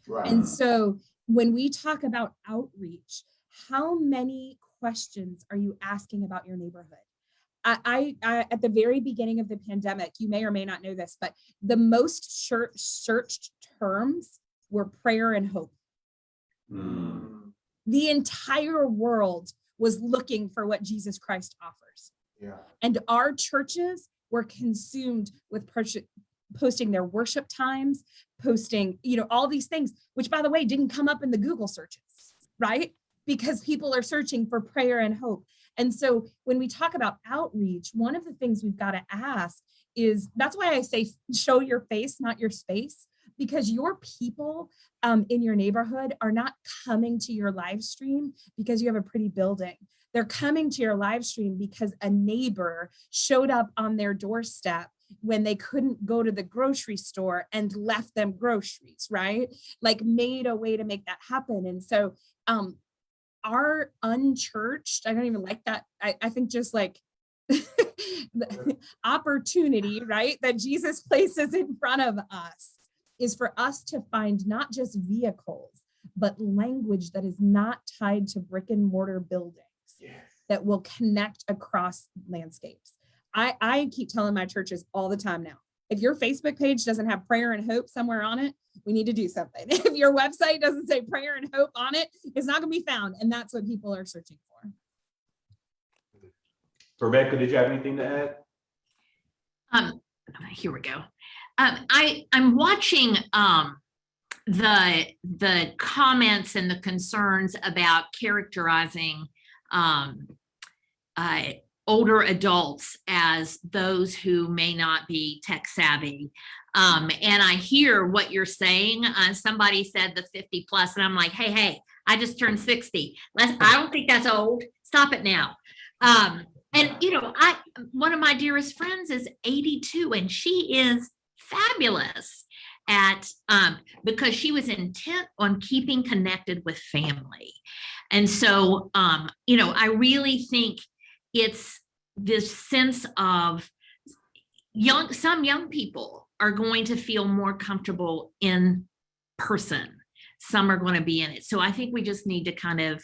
I: Right.
C: And so when we talk about outreach, how many questions are you asking about your neighborhood? I at the very beginning of the pandemic, you may or may not know this, but the most searched terms were prayer and hope. The entire world was looking for what Jesus Christ offers.
I: Yeah.
C: And our churches were consumed with posting their worship times, posting, all these things, which, by the way, didn't come up in the Google searches, right? Because people are searching for prayer and hope. And so when we talk about outreach, one of the things we've got to ask is, that's why I say, show your face, not your space, because your people in your neighborhood are not coming to your live stream because you have a pretty building. They're coming to your live stream because a neighbor showed up on their doorstep when they couldn't go to the grocery store and left them groceries, right? Like, made a way to make that happen. And so our unchurched, I don't even like that. I think just like the opportunity, right, that Jesus places in front of us is for us to find not just vehicles, but language that is not tied to brick and mortar buildings. Yes. That will connect across landscapes. I keep telling my churches all the time now, if your Facebook page doesn't have prayer and hope somewhere on it, we need to do something. If your website doesn't say prayer and hope on it, it's not going to be found. And that's what people are searching for.
A: Rebecca, did you have anything to add?
D: Here we go. I'm watching the comments and the concerns about characterizing older adults as those who may not be tech savvy. And I hear what you're saying. Somebody said the 50 plus, and I'm like, hey, I just turned 60. I don't think that's old. Stop it now. And one of my dearest friends is 82, and she is fabulous at because she was intent on keeping connected with family. And so I really think it's this sense of some young people are going to feel more comfortable in person. Some are going to be in it. So I think we just need to kind of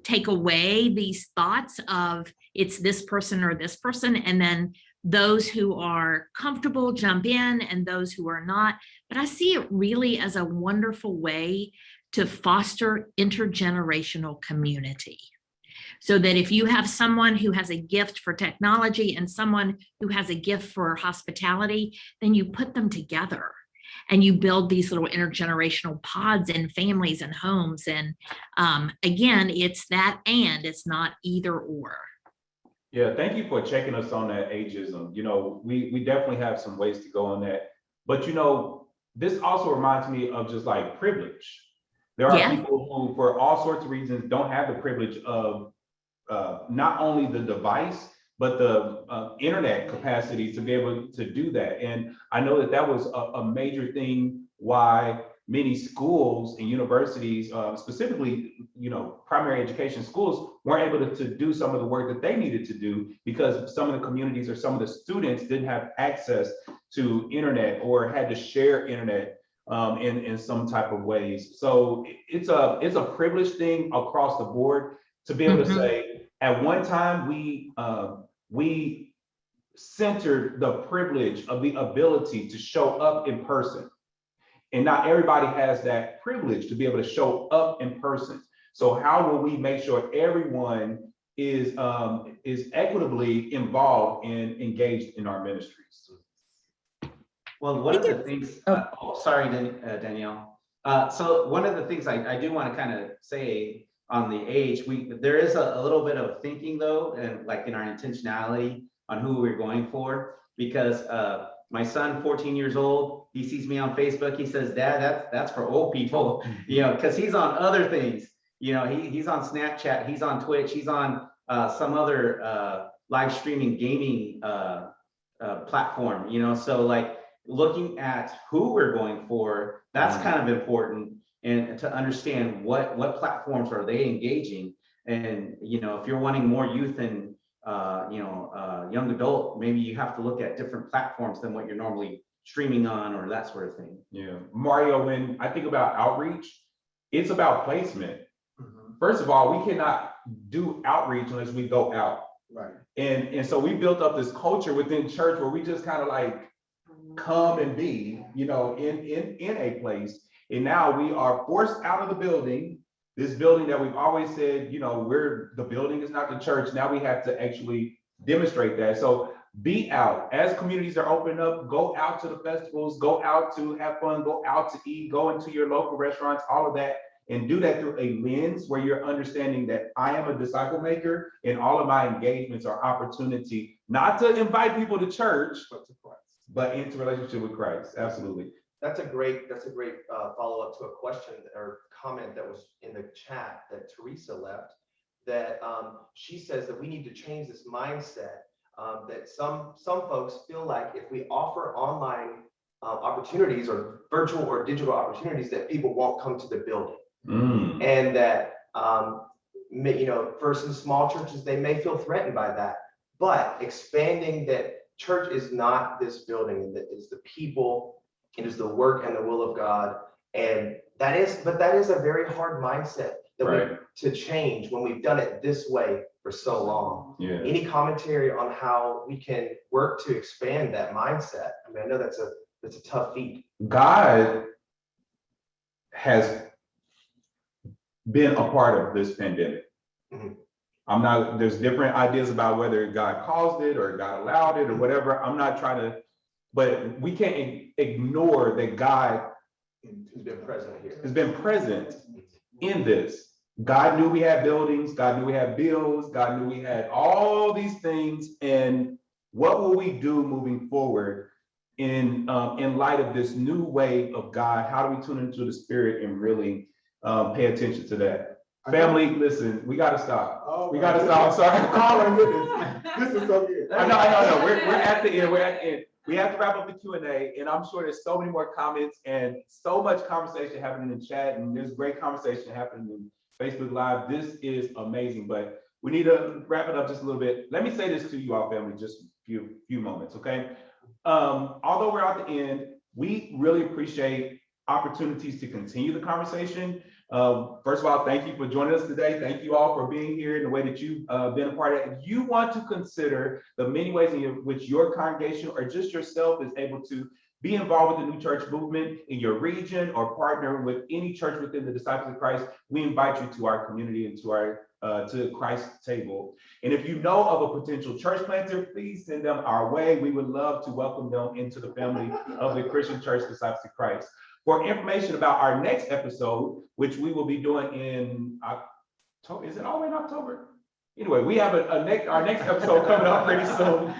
D: take away these thoughts of it's this person or this person, and then those who are comfortable jump in and those who are not. But I see it really as a wonderful way to foster intergenerational community. So that if you have someone who has a gift for technology and someone who has a gift for hospitality, then you put them together and you build these little intergenerational pods and families and homes. And again, it's that, and it's not either or.
A: Yeah, thank you for checking us on that ageism. We definitely have some ways to go on that. But this also reminds me of just like privilege. There are people who, for all sorts of reasons, don't have the privilege of not only the device, but the internet capacity to be able to do that. And I know that that was a major thing why many schools and universities, specifically, primary education schools, weren't able to do some of the work that they needed to do because some of the communities or some of the students didn't have access to internet or had to share internet in some type of ways. So it's a privileged thing across the board to be able to say, at one time we centered the privilege of the ability to show up in person. And not everybody has that privilege to be able to show up in person. So how will we make sure everyone is equitably involved and engaged in our ministries?
B: Well, one of the things, sorry, Danielle. So one of the things I do want to kind of say on the age, there is a little bit of thinking though, and like in our intentionality on who we're going for, because my son, 14 years old, he sees me on Facebook. He says, "Dad, that's for old people," because he's on other things. He's on Snapchat, he's on Twitch, he's on some other live streaming gaming platform. So like looking at who we're going for, that's kind of important, and to understand what platforms are they engaging. And if you're wanting more youth and young adult, maybe you have to look at different platforms than what you're normally streaming on or that sort of thing.
A: Yeah, Mario, when I think about outreach, it's about placement. First of all, we cannot do outreach unless we go out.
I: Right.
A: And so we built up this culture within church where we just kind of like come and be, in a place. And now we are forced out of the building, this building that we've always said, the building is not the church. Now we have to actually demonstrate that. So be out. As communities are opening up, go out to the festivals, go out to have fun, go out to eat, go into your local restaurants, all of that, and do that through a lens where you're understanding that I am a disciple maker and all of my engagements are opportunity, not to invite people to church, but to Christ, but into relationship with Christ. Absolutely.
G: That's a great follow-up to a question or comment that was in the chat that Teresa left, that she says that we need to change this mindset, that some folks feel like if we offer online opportunities or virtual or digital opportunities, that people won't come to the building. And that first in small churches, they may feel threatened by that, but expanding that church is not this building, that is the people. It is the work and the will of God. And that is a very hard mindset to change when we've done it this way for so long.
A: Yeah.
G: Any commentary on how we can work to expand that mindset? I mean, I know that's a tough feat.
A: God has been a part of this pandemic. There's different ideas about whether God caused it or God allowed it or whatever. I'm not trying to, but we can't ignore that God
G: has been present here.
A: Has been present in this. God knew we had buildings, God knew we had bills, God knew we had all these things. And what will we do moving forward in light of this new way of God? How do we tune into the Spirit and really pay attention to that? Family, listen, we got to stop. We got to stop. I'm sorry.
I: Oh my goodness. This is so good.
A: I know. We're at the end. We're at the end. We have to wrap up the Q&A, and I'm sure there's so many more comments and so much conversation happening in chat, and there's great conversation happening in Facebook Live. This is amazing, but we need to wrap it up just a little bit. Let me say this to you all, family, just a few moments, okay? Although we're at the end, we really appreciate opportunities to continue the conversation. First of all, thank you for joining us today. Thank you all for being here in the way that you've been a part of it. If you want to consider the many ways in which your congregation or just yourself is able to be involved with the New Church movement in your region or partner with any church within the Disciples of Christ, we invite you to our community and to our to Christ's table. And if you know of a potential church planter, please send them our way. We would love to welcome them into the family of the Christian Church Disciples of Christ. For information about our next episode, which we will be doing in October, is it all the way in October? Anyway, we have our next episode coming up pretty soon.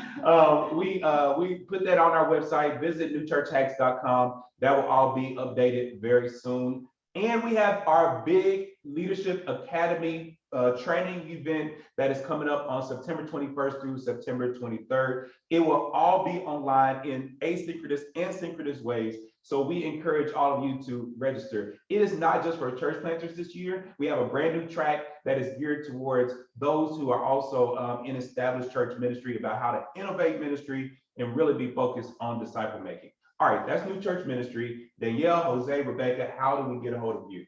A: We put that on our website. Visit newchurchhacks.com. That will all be updated very soon. And we have our big Leadership Academy training event that is coming up on September 21st through September 23rd. It will all be online in asynchronous and synchronous ways. So we encourage all of you to register. It is not just for church planters this year. We have a brand new track that is geared towards those who are also in established church ministry about how to innovate ministry and really be focused on disciple making. All right, that's New Church Ministry. Danielle, Jose, Rebecca, how do we get a hold of you?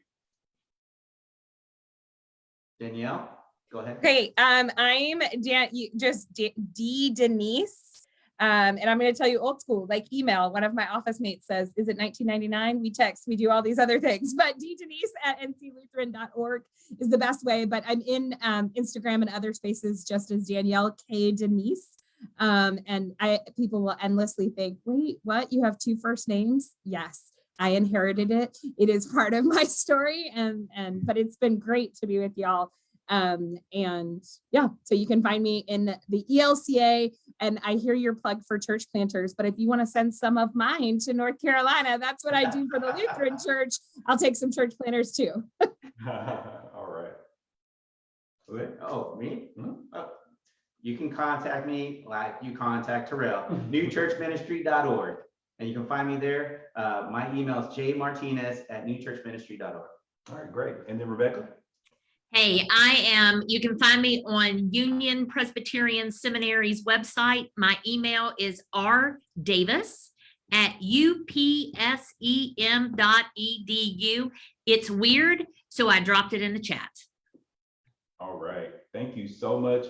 B: Danielle, go ahead.
C: Great. I'm DeNise. And I'm going to tell you old school, like email. One of my office mates says, is it 1999? We text, we do all these other things, but ddenise@nclutheran.org is the best way. But I'm in Instagram and other spaces just as Danielle K. DeNise. And people will endlessly think, wait, what? You have two first names? Yes, I inherited it. It is part of my story. But it's been great to be with y'all. And yeah, so you can find me in the ELCA, and I hear your plug for church planters, but if you want to send some of mine to North Carolina, that's what I do for the Lutheran church. I'll take some church planters too.
A: All right. Okay.
B: Oh, me?
A: Mhm.
B: Oh, you can contact me like you contact Terrell, newchurchministry.org. And you can find me there. My email is jmartinez@newchurchministry.org.
A: All right, great. And then Rebecca?
D: Hey, you can find me on Union Presbyterian Seminary's website. My email is rdavis@upsem.edu. It's weird, so I dropped it in the chat.
A: All right. Thank you so much,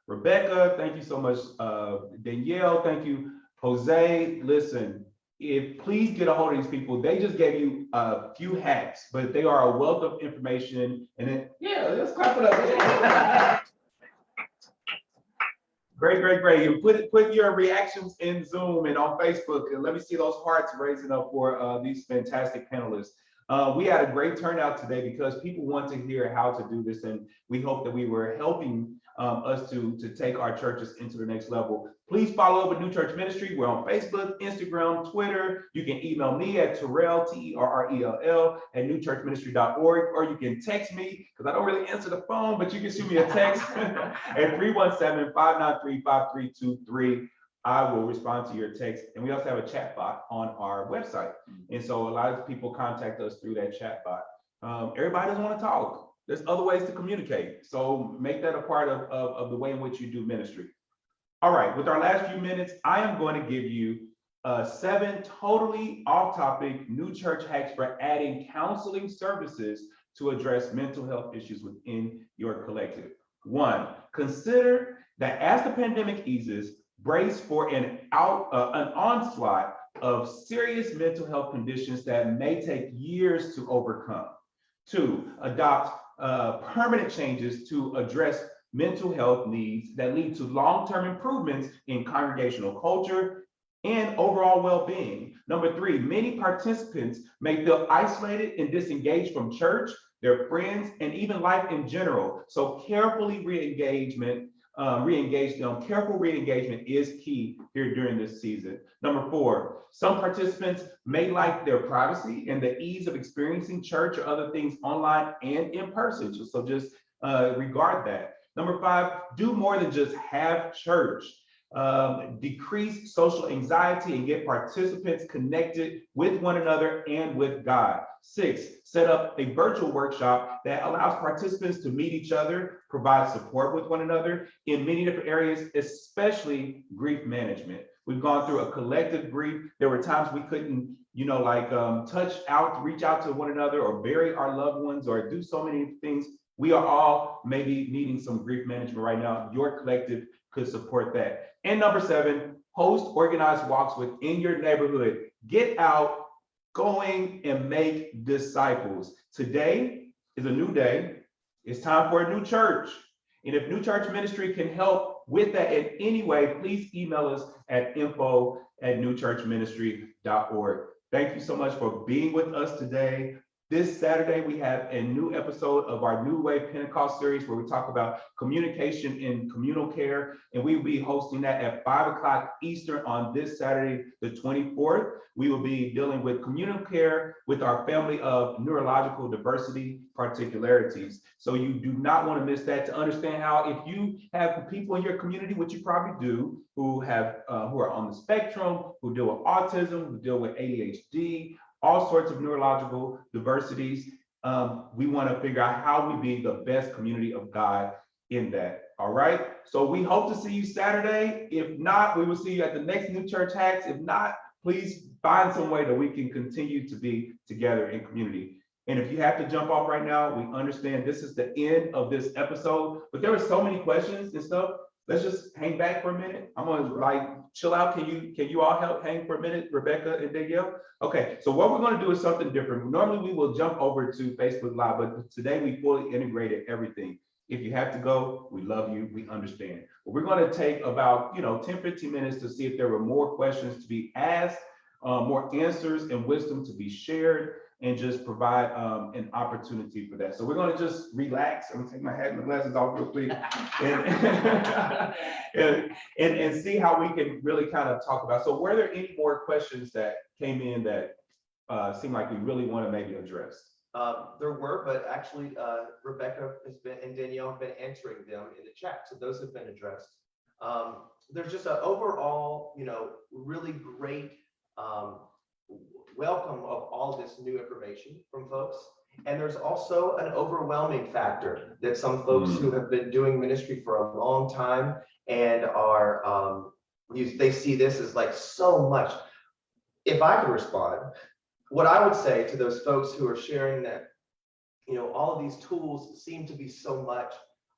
A: Rebecca. Thank you so much, Danielle. Thank you, Jose. Listen, please get a hold of these people. They just gave you a few hacks, but they are a wealth of information. And then, yeah, let's clap it up. Great, great, great. You put your reactions in Zoom and on Facebook, and let me see those hearts raising up for these fantastic panelists. We had a great turnout today because people want to hear how to do this, and we hope that we were helping us to take our churches into the next level. Please follow up with New Church Ministry. We're on Facebook, Instagram, Twitter. You can email me at Terrell, Terrell, @newchurchministry.org, or you can text me because I don't really answer the phone, but you can shoot me a text at 317-593-5323. I will respond to your text. And we also have a chat bot on our website. And so a lot of people contact us through that chat bot. Everybody doesn't want to talk. There's other ways to communicate. So make that a part of the way in which you do ministry. All right, with our last few minutes, I am going to give you 7 totally off-topic new church hacks for adding counseling services to address mental health issues within your collective. 1, consider that as the pandemic eases, brace for an onslaught of serious mental health conditions that may take years to overcome. 2, adopt permanent changes to address mental health needs that lead to long-term improvements in congregational culture and overall well-being. Number 3, many participants may feel isolated and disengaged from church, their friends, and even life in general. So careful re-engagement is key here during this season. Number 4, some participants may like their privacy and the ease of experiencing church or other things online and in person. So just regard that. Number 5, do more than just have church. Decrease social anxiety and get participants connected with one another and with God. 6, set up a virtual workshop that allows participants to meet each other, provide support with one another in many different areas, especially grief management. We've gone through a collective grief. There were times we couldn't, reach out to one another or bury our loved ones or do so many things. We are all maybe needing some grief management right now. Your collective could support that. And number 7, host organized walks within your neighborhood. Get out, going, and make disciples. Today is a new day. It's time for a new church. And if New Church Ministry can help with that in any way, please email us at info@newchurchministry.org. Thank you so much for being with us today. This Saturday, we have a new episode of our New Way Pentecost series where we talk about communication in communal care. And we will be hosting that at 5 o'clock Eastern on this Saturday, the 24th. We will be dealing with communal care with our family of neurological diversity particularities. So you do not want to miss that. To understand how, if you have people in your community, which you probably do, who are on the spectrum, who deal with autism, who deal with ADHD, all sorts of neurological diversities. We want to figure out how we be the best community of God in that. All right. So we hope to see you Saturday. If not, we will see you at the next New Church Hacks. If not, please find some way that we can continue to be together in community. And if you have to jump off right now, we understand this is the end of this episode, but there were so many questions and stuff. Let's just hang back for a minute. I'm gonna chill out. Can you all help hang for a minute, Rebecca and Danielle? Okay, so what we're gonna do is something different. Normally we will jump over to Facebook Live, but today we fully integrated everything. If you have to go, we love you, we understand. But we're gonna take about 10, 15 minutes to see if there were more questions to be asked, more answers and wisdom to be shared, and just provide an opportunity for that. So we're gonna just relax. I'm gonna take my hat and my glasses off real quick and see how we can really kind of talk about. So were there any more questions that came in that seem like we really want to maybe address?
G: There were, but actually Rebecca has been and Danielle have been answering them in the chat. So those have been addressed. There's just an overall, really great welcome of all this new information from folks. And there's also an overwhelming factor that some folks who have been doing ministry for a long time and are, they see this as like so much. If I could respond, what I would say to those folks who are sharing that, all of these tools seem to be so much,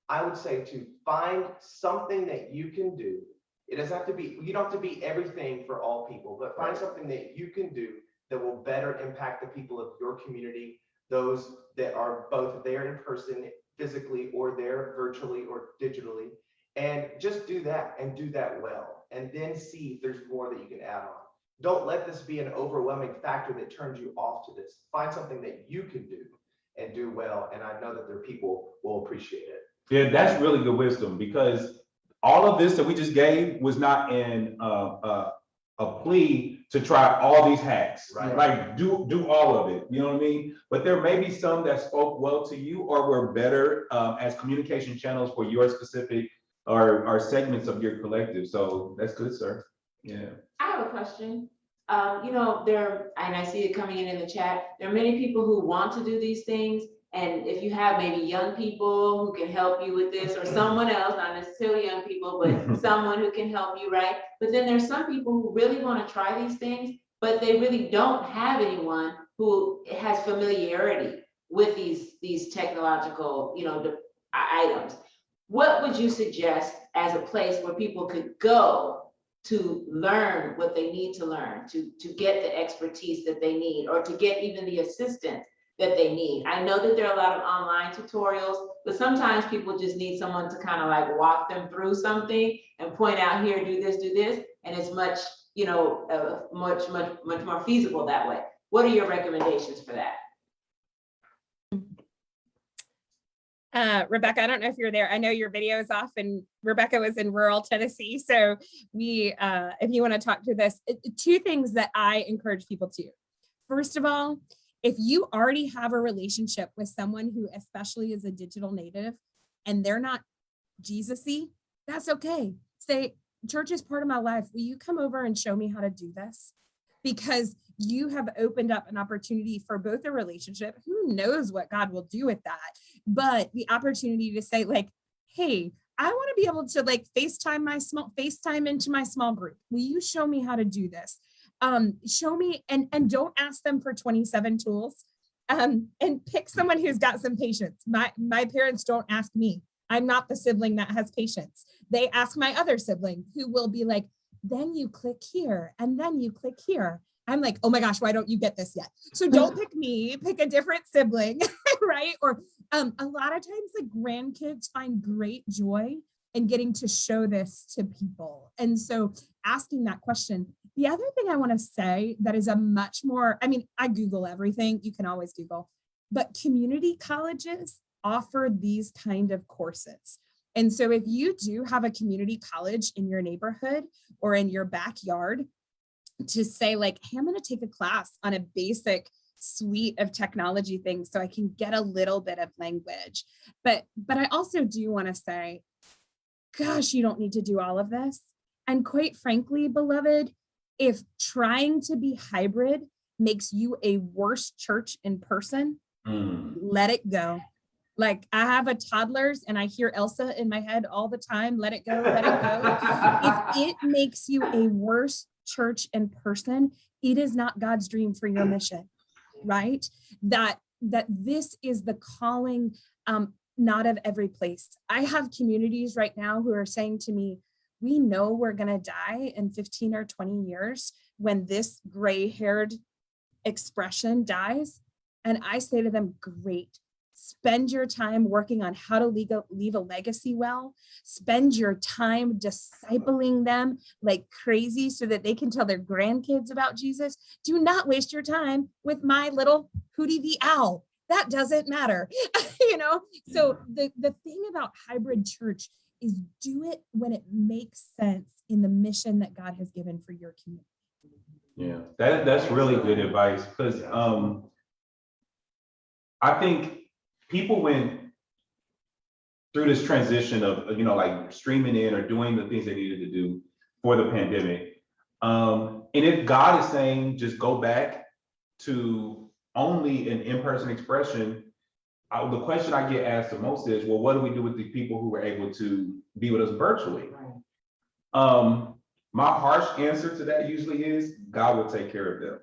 G: I would say to find something that you can do. It doesn't have to be, you don't have to be everything for all people, but find something that you can do that will better impact the people of your community, those that are both there in person, physically, or there virtually or digitally. And just do that and do that well. And then see if there's more that you can add on. Don't let this be an overwhelming factor that turns you off to this. Find something that you can do and do well. And I know that their people will appreciate it.
A: Yeah, that's really good wisdom, because all of this that we just gave was not in a plea to try all these hacks,
G: Right.
A: Like do all of it, you know what I mean? But there may be some that spoke well to you or were better as communication channels for your specific or segments of your collective. So that's good, sir. Yeah.
H: I have a question. And I see it coming in the chat. There are many people who want to do these things. And if you have maybe young people who can help you with this, or someone else, not necessarily young people, but someone who can help you, right? But then there's some people who really want to try these things, but they really don't have anyone who has familiarity with these technological, items. What would you suggest as a place where people could go to learn what they need to learn, to get the expertise that they need, or to get even the assistance that they need? I know that there are a lot of online tutorials, but sometimes people just need someone to kind of like walk them through something and point out, here, do this, and it's much, much more feasible that way. What are your recommendations for that?
C: Rebecca, I don't know if you're there. I know your video is off, and Rebecca was in rural Tennessee. So if you want to talk to this, two things that I encourage people to. First of all, if you already have a relationship with someone who especially is a digital native and they're not Jesus-y, that's okay. Say, church is part of my life. Will you come over and show me how to do this? Because you have opened up an opportunity for both a relationship. Who knows what God will do with that? But the opportunity to say, like, hey, I want to be able to like FaceTime into my small group. Will you show me how to do this? Show me, and don't ask them for 27 tools, and pick someone who's got some patience. My parents don't ask me. I'm not the sibling that has patience. They ask my other sibling, who will be like, then you click here, and then you click here. I'm like, oh my gosh, why don't you get this yet? So don't pick me, pick a different sibling, right? Or a lot of times the grandkids find great joy in getting to show this to people. And so asking that question. The other thing I want to say that is a much more, I Google everything. You can always Google. but community colleges offer these kind of courses. And so if you do have a community college in your neighborhood or in your backyard, to say like, hey, I'm going to take a class on a basic suite of technology things so I can get a little bit of language. But I also do want to say, gosh, you don't need to do all of this. And quite frankly, beloved, if trying to be hybrid makes you a worse church in person, let it go. Like, I have a toddlers and I hear Elsa in my head all the time, let it go, let it go. If it makes you a worse church in person, it is not God's dream for your mission, right? That this is the calling, not of every place. I have communities right now who are saying to me, we know we're gonna die in 15 or 20 years when this gray-haired expression dies. And I say to them, great. Spend your time working on how to leave a legacy well. Spend your time discipling them like crazy so that they can tell their grandkids about Jesus. Do not waste your time with my little Hootie the Owl. That doesn't matter, So the thing about hybrid church is do it when it makes sense in the mission that God has given for your community.
A: Yeah, that's really good advice, because I think people went through this transition of, like streaming in or doing the things they needed to do for the pandemic. And if God is saying, just go back to only an in-person expression, the question I get asked the most is, well, what do we do with the people who were able to be with us virtually? My harsh answer to that usually is, God will take care of them.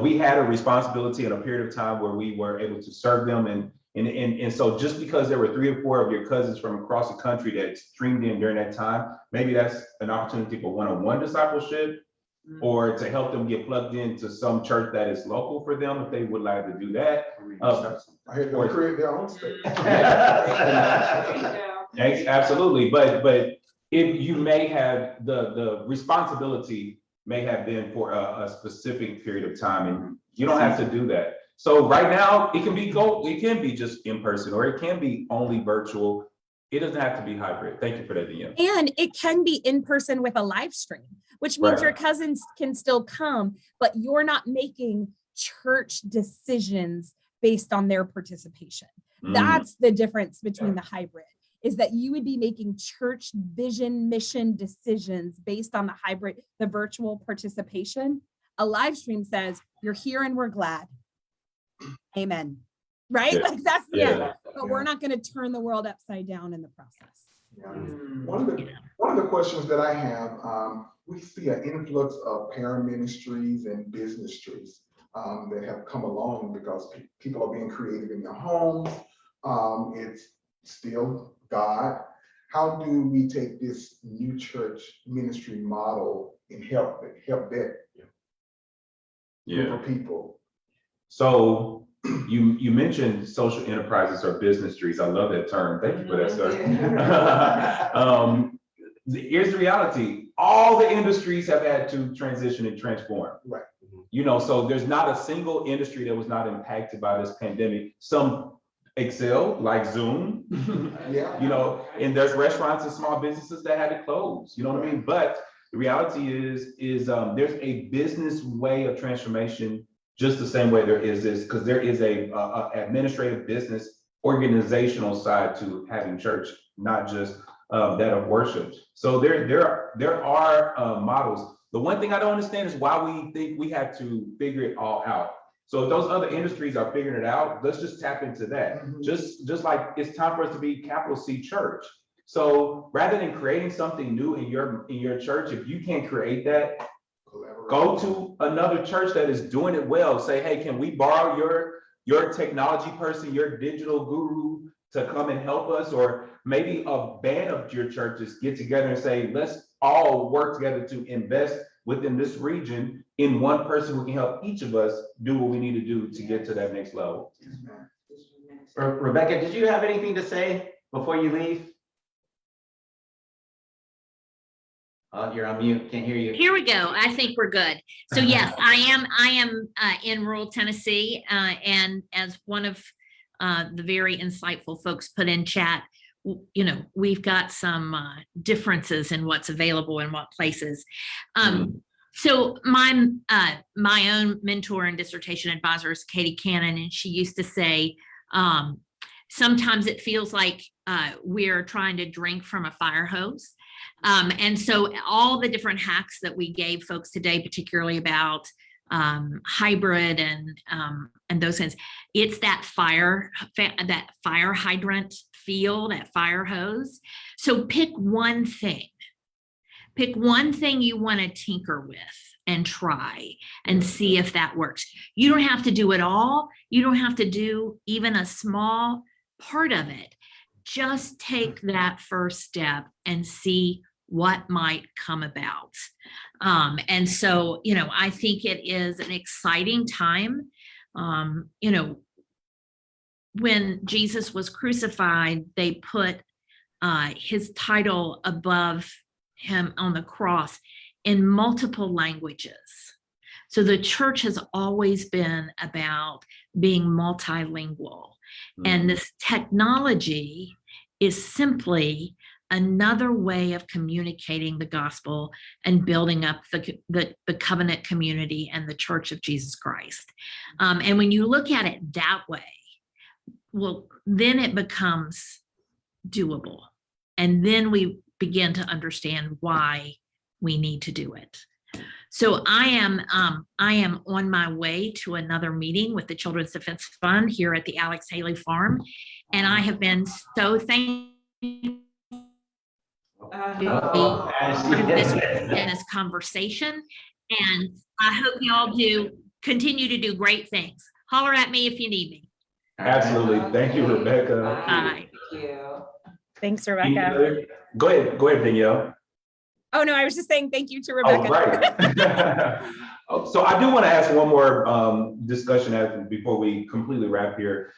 A: We had a responsibility in a period of time where we were able to serve them. And so just because there were 3 or 4 of your cousins from across the country that streamed in during that time, maybe that's an opportunity for one-on-one discipleship, or to help them get plugged into some church that is local for them if they would like to do that.
I: I had to create their own state.
A: Absolutely, but if you may have the responsibility may have been for a specific period of time, and you don't have to do that. So right now it can be just in person, or it can be only virtual. It doesn't have to be hybrid. Thank you for that, Danielle.
C: And it can be in person with a live stream, which means
A: Right.
C: your cousins can still come, but you're not making church decisions based on their participation. That's the difference between the hybrid, is that you would be making church vision, mission decisions based on the virtual participation. A live stream says, you're here and we're glad. Amen. Right?
A: Yeah.
C: Like that's
A: Yeah.
C: but we're not going to turn the world upside down in the process.
I: One of the questions that I have, we see an influx of paraministries and business trees that have come along because people are being creative in their homes. It's still God. How do we take this new church ministry model and help that group of people?
A: So you mentioned social enterprises or business trees. I love that term. Thank you for that, sir. Here's the reality. All the industries have had to transition and transform.
I: Right.
A: So there's not a single industry that was not impacted by this pandemic. Some excel, like Zoom, and there's restaurants and small businesses that had to close, you know what I mean? But the reality is there's a business way of transformation, just the same way there is this, because there is a administrative business organizational side to having church, not just that of worship. So there are models. The one thing I don't understand is why we think we have to figure it all out. So if those other industries are figuring it out, let's just tap into that. Just like it's time for us to be capital C church. So rather than creating something new in your church, if you can't create that, go to another church that is doing it well. Say, hey, can we borrow your technology person, your digital guru to come and help us? Or maybe a band of your churches get together and say, let's all work together to invest within this region in one person who can help each of us do what we need to do to get to that next level.
B: Rebecca, did you have anything to say before you leave? Oh, you're on mute. Can't hear you.
D: Here we go. I think we're good. So yes, I am in rural Tennessee, and as one of the very insightful folks put in chat, you know, we've got some differences in what's available in what places. So my own mentor and dissertation advisor is Katie Cannon, and she used to say, sometimes it feels like we're trying to drink from a fire hose. And so all the different hacks that we gave folks today, particularly about hybrid and those things, it's that fire hydrant feel, that fire hose. So pick one thing you want to tinker with and try and see if that works. You don't have to do it all. You don't have to do even a small part of it. Just take that first step and see what might come about. And so, you know, I think it is an exciting time. You know, when Jesus was crucified, they put his title above him on the cross in multiple languages. So the church has always been about being multilingual. And this technology is simply another way of communicating the gospel and building up the covenant community and the Church of Jesus Christ. And when you look at it that way, well, then it becomes doable. And then we begin to understand why we need to do it. So I am on my way to another meeting with the Children's Defense Fund here at the Alex Haley Farm. And I have been so thankful in this conversation. And I hope y'all continue to do great things. Holler at me if you need me.
A: Absolutely. Thank you, Rebecca.
D: Bye.
H: Thank you.
C: Thanks, Rebecca.
A: Go ahead, Danielle.
C: Oh, no, I was just saying thank you to
A: Oh,
C: Rebecca.
A: right. So I do want to ask one more discussion before we completely wrap here.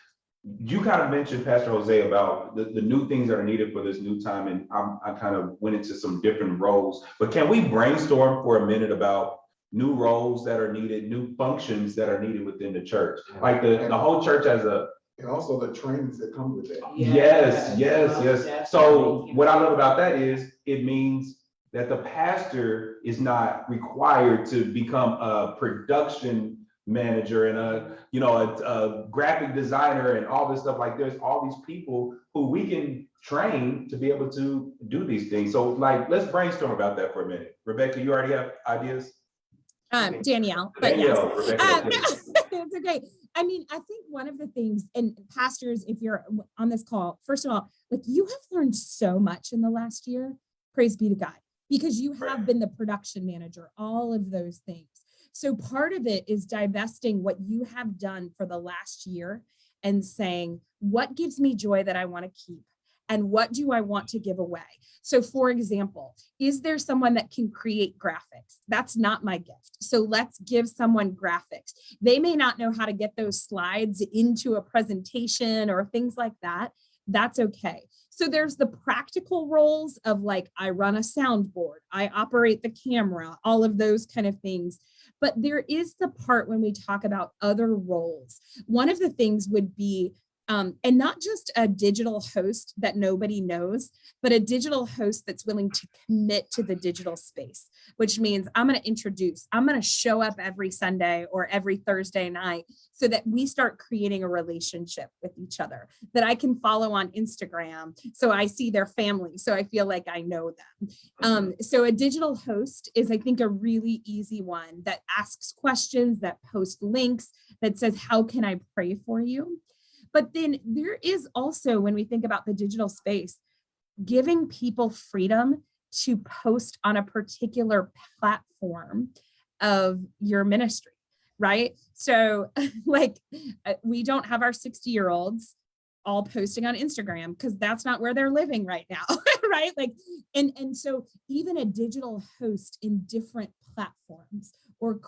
A: You kind of mentioned, Pastor Jose, about the new things that are needed for this new time, and I kind of went into some different roles. But can we brainstorm for a minute about new roles that are needed, new functions that are needed within the church? Like the whole church as a...
I: And also the trainings that come with that.
A: Yes. So what I love about that is it means that the pastor is not required to become a production manager and a graphic designer and all this stuff. Like there's all these people who we can train to be able to do these things. So like, let's brainstorm about that for a minute. Rebecca, you already have ideas?
C: Danielle, but yes.
A: Rebecca,
C: It's okay. I mean, I think one of the things, and pastors, if you're on this call, first of all, like you have learned so much in the last year, praise be to God, because you have been the production manager, all of those things. So part of it is divesting what you have done for the last year and saying, what gives me joy that I want to keep? And what do I want to give away? So for example, is there someone that can create graphics? That's not my gift. So let's give someone graphics. They may not know how to get those slides into a presentation or things like that. That's okay. So there's the practical roles of like, I run a soundboard, I operate the camera, all of those kind of things. But there is the part when we talk about other roles. One of the things would be, and not just a digital host that nobody knows, but a digital host that's willing to commit to the digital space, which means I'm going to show up every Sunday or every Thursday night so that we start creating a relationship with each other, that I can follow on Instagram. So I see their family. So I feel like I know them. So a digital host is, I think, a really easy one that asks questions, that posts links, that says, how can I pray for you? But then there is also, when we think about the digital space, giving people freedom to post on a particular platform of your ministry, right? So like we don't have our 60-year-olds all posting on Instagram because that's not where they're living right now, right? Like, and so even a digital host in different platforms or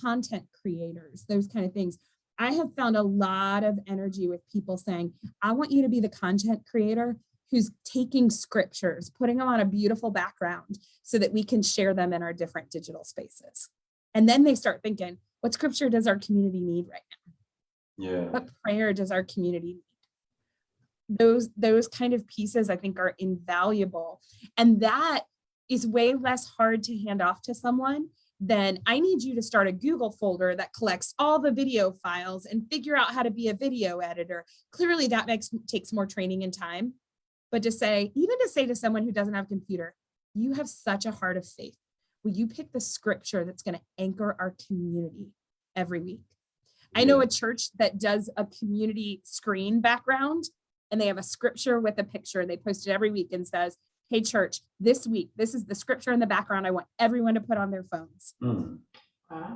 C: content creators, those kind of things. I have found a lot of energy with people saying, I want you to be the content creator who's taking scriptures, putting them on a beautiful background so that we can share them in our different digital spaces. And then they start thinking, what scripture does our community need right now?
A: Yeah.
C: What prayer does our community need? Those kind of pieces I think are invaluable. And that is way less hard to hand off to someone than I need you to start a Google folder that collects all the video files and figure out how to be a video editor. Clearly that takes more training and time. But to say to someone who doesn't have a computer, you have such a heart of faith. Will you pick the scripture that's going to anchor our community every week? I know a church that does a community screen background, and they have a scripture with a picture. They post it every week and says, hey church, this week, this is the scripture in the background I want everyone to put on their phones.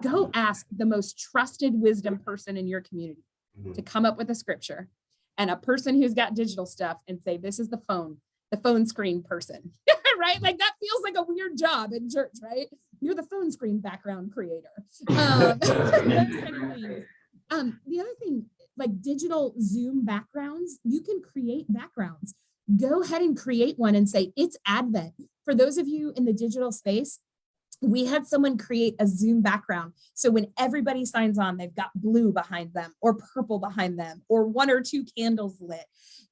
C: Go ask the most trusted wisdom person in your community to come up with a scripture, and a person who's got digital stuff, and say, this is the phone screen person, right? Like that feels like a weird job in church, right? You're the phone screen background creator. The other thing, like digital Zoom backgrounds, you can create backgrounds. Go ahead and create one and say, it's Advent. For those of you in the digital space, we had someone create a Zoom background. So when everybody signs on, they've got blue behind them or purple behind them or 1 or 2 candles lit.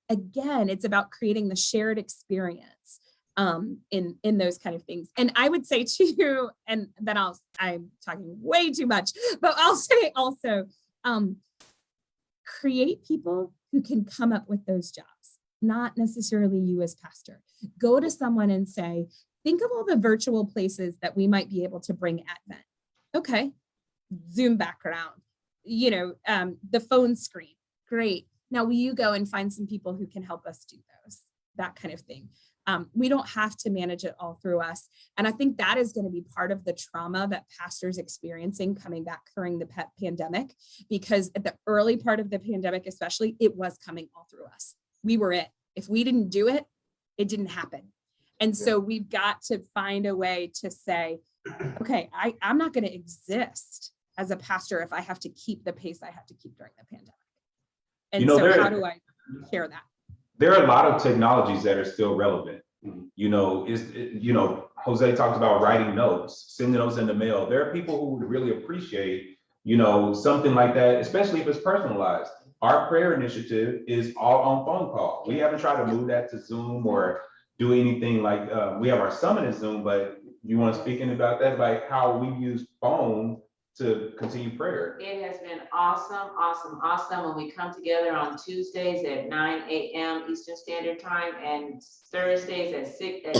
C: Again, it's about creating the shared experience in those kind of things. And I would say too, and then I'm talking way too much, but I'll say also, create people who can come up with those jobs, not necessarily you as pastor. Go to someone and say, think of all the virtual places that we might be able to bring Advent. Okay, Zoom background, the phone screen, great. Now will you go and find some people who can help us do those, that kind of thing. We don't have to manage it all through us. And I think that is going to be part of the trauma that pastors experiencing coming back during the pandemic, because at the early part of the pandemic, especially, it was coming all through us. We were it. If we didn't do it, it didn't happen. And so we've got to find a way to say, okay, I'm not going to exist as a pastor if I have to keep the pace I have to keep during the pandemic. And how do I share that?
A: There are a lot of technologies that are still relevant. Jose talked about writing notes, sending those in the mail. There are people who would really appreciate, something like that, especially if it's personalized. Our prayer initiative is all on phone call. We haven't tried to move that to Zoom or do anything like, we have our summit in Zoom, but you want to speak in about that, like how we use phone to continue prayer?
H: It has been awesome, awesome, awesome when we come together on Tuesdays at 9 a.m. Eastern Standard Time and Thursdays at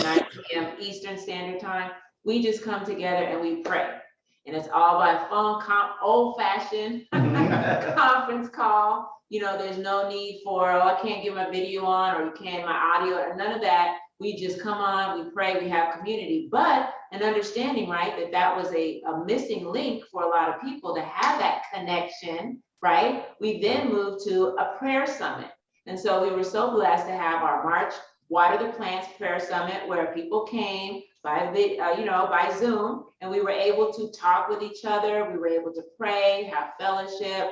H: 9 p.m. Eastern Standard Time. We just come together and we pray. And it's all by phone, old-fashioned conference call. There's no need for, I can't get my video on, or you can't my audio, or none of that. We just come on, we pray, we have community, but an understanding, right, that was a missing link for a lot of people to have that connection, right? We then moved to a prayer summit. And so we were so blessed to have our March Water the Plants Prayer Summit, where people came by Zoom, and we were able to talk with each other. We were able to pray, have fellowship,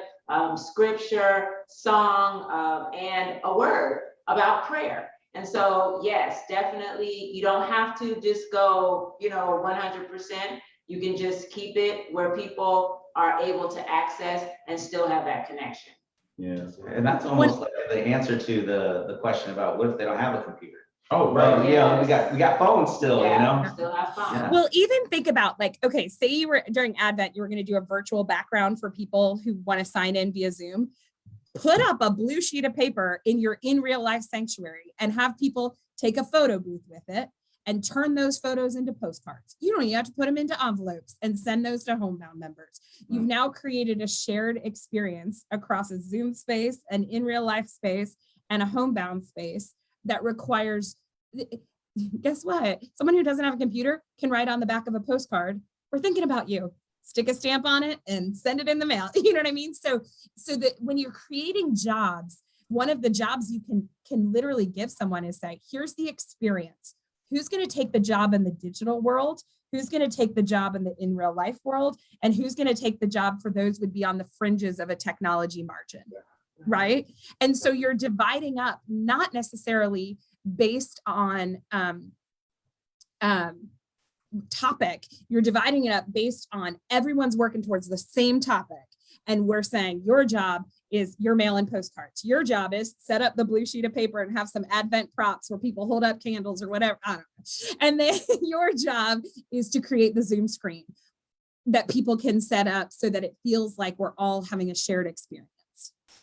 H: scripture, song, and a word about prayer. And so, yes, definitely, you don't have to just go, 100%. You can just keep it where people are able to access and still have that connection.
A: Yeah.
B: And that's almost like the answer to the question about what if they don't have a computer?
A: Oh, right.
B: Yeah, we got phones still,
H: Still have phones.
B: Yeah.
C: Well, even think about okay, say you were during Advent, you were going to do a virtual background for people who want to sign in via Zoom. Put up a blue sheet of paper in your in real life sanctuary and have people take a photo booth with it and turn those photos into postcards. You don't even have to put them into envelopes and send those to homebound members. You've now created a shared experience across a Zoom space, an in real life space, and a homebound space that requires, guess what? Someone who doesn't have a computer can write on the back of a postcard, we're thinking about you. Stick a stamp on it and send it in the mail. You know what I mean? So that when you're creating jobs, one of the jobs you can literally give someone is say, here's the experience. Who's going to take the job in the digital world? Who's going to take the job in the in real life world? And who's going to take the job for those would be on the fringes of a technology margin, right? And so you're dividing up not necessarily based on topic. You're dividing it up based on everyone's working towards the same topic. And we're saying your job is your mail-in postcards. Your job is set up the blue sheet of paper and have some Advent props where people hold up candles or whatever. I don't know. And then your job is to create the Zoom screen that people can set up so that it feels like we're all having a shared experience.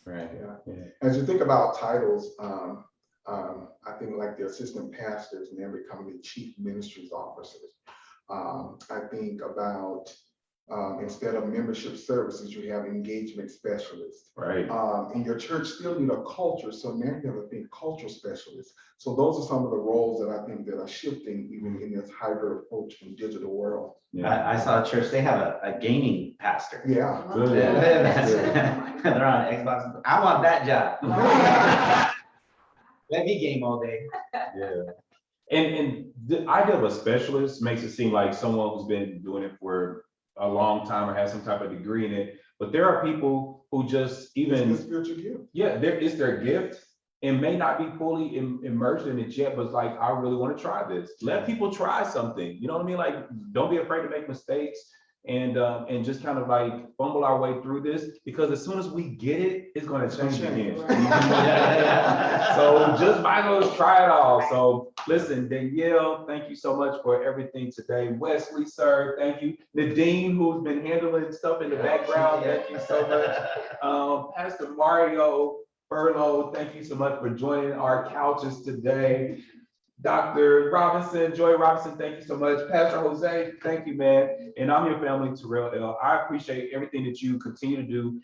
A: Right.
I: Yeah. As you think about titles, I think like the assistant pastors and then becoming the chief ministries officers. I think about instead of membership services, you have engagement specialists.
A: Right.
I: And your church still need a culture, so now you have a big culture specialist. So those are some of the roles that I think that are shifting even in this hybrid approach in digital world.
A: Yeah.
B: I saw a church, they have a gaming pastor.
I: Yeah.
A: Good.
B: They're on Xbox. I want that job. Let me game all day.
A: Yeah. And the idea of a specialist makes it seem like someone who's been doing it for a long time or has some type of degree in it. But there are people who just even,
I: It's a spiritual gift.
A: yeah, there is their gift and may not be fully immersed in it yet, but it's like, I really want to try this. Let people try something. You know what I mean? Like, don't be afraid to make mistakes and just kind of like fumble our way through this, because as soon as we get it, it's going to change again. So just might as well try it all. So listen, Danielle, thank you so much for everything today. Wesley, sir, thank you. Nadine, who's been handling stuff in the background, thank you so much. Pastor Mario Furlow, thank you so much for joining our couches today. Dr. Robinson, Joy Robinson, thank you so much. Pastor Jose, thank you, man. And I'm your family, Terrell L. I appreciate everything that you continue to do.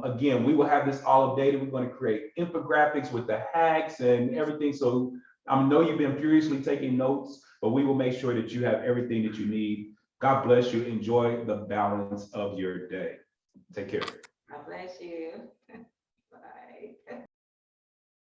A: Again, we will have this all updated. We're going to create infographics with the hacks and everything. So I know you've been furiously taking notes, but we will make sure that you have everything that you need. God bless you. Enjoy the balance of your day. Take care.
H: God bless you.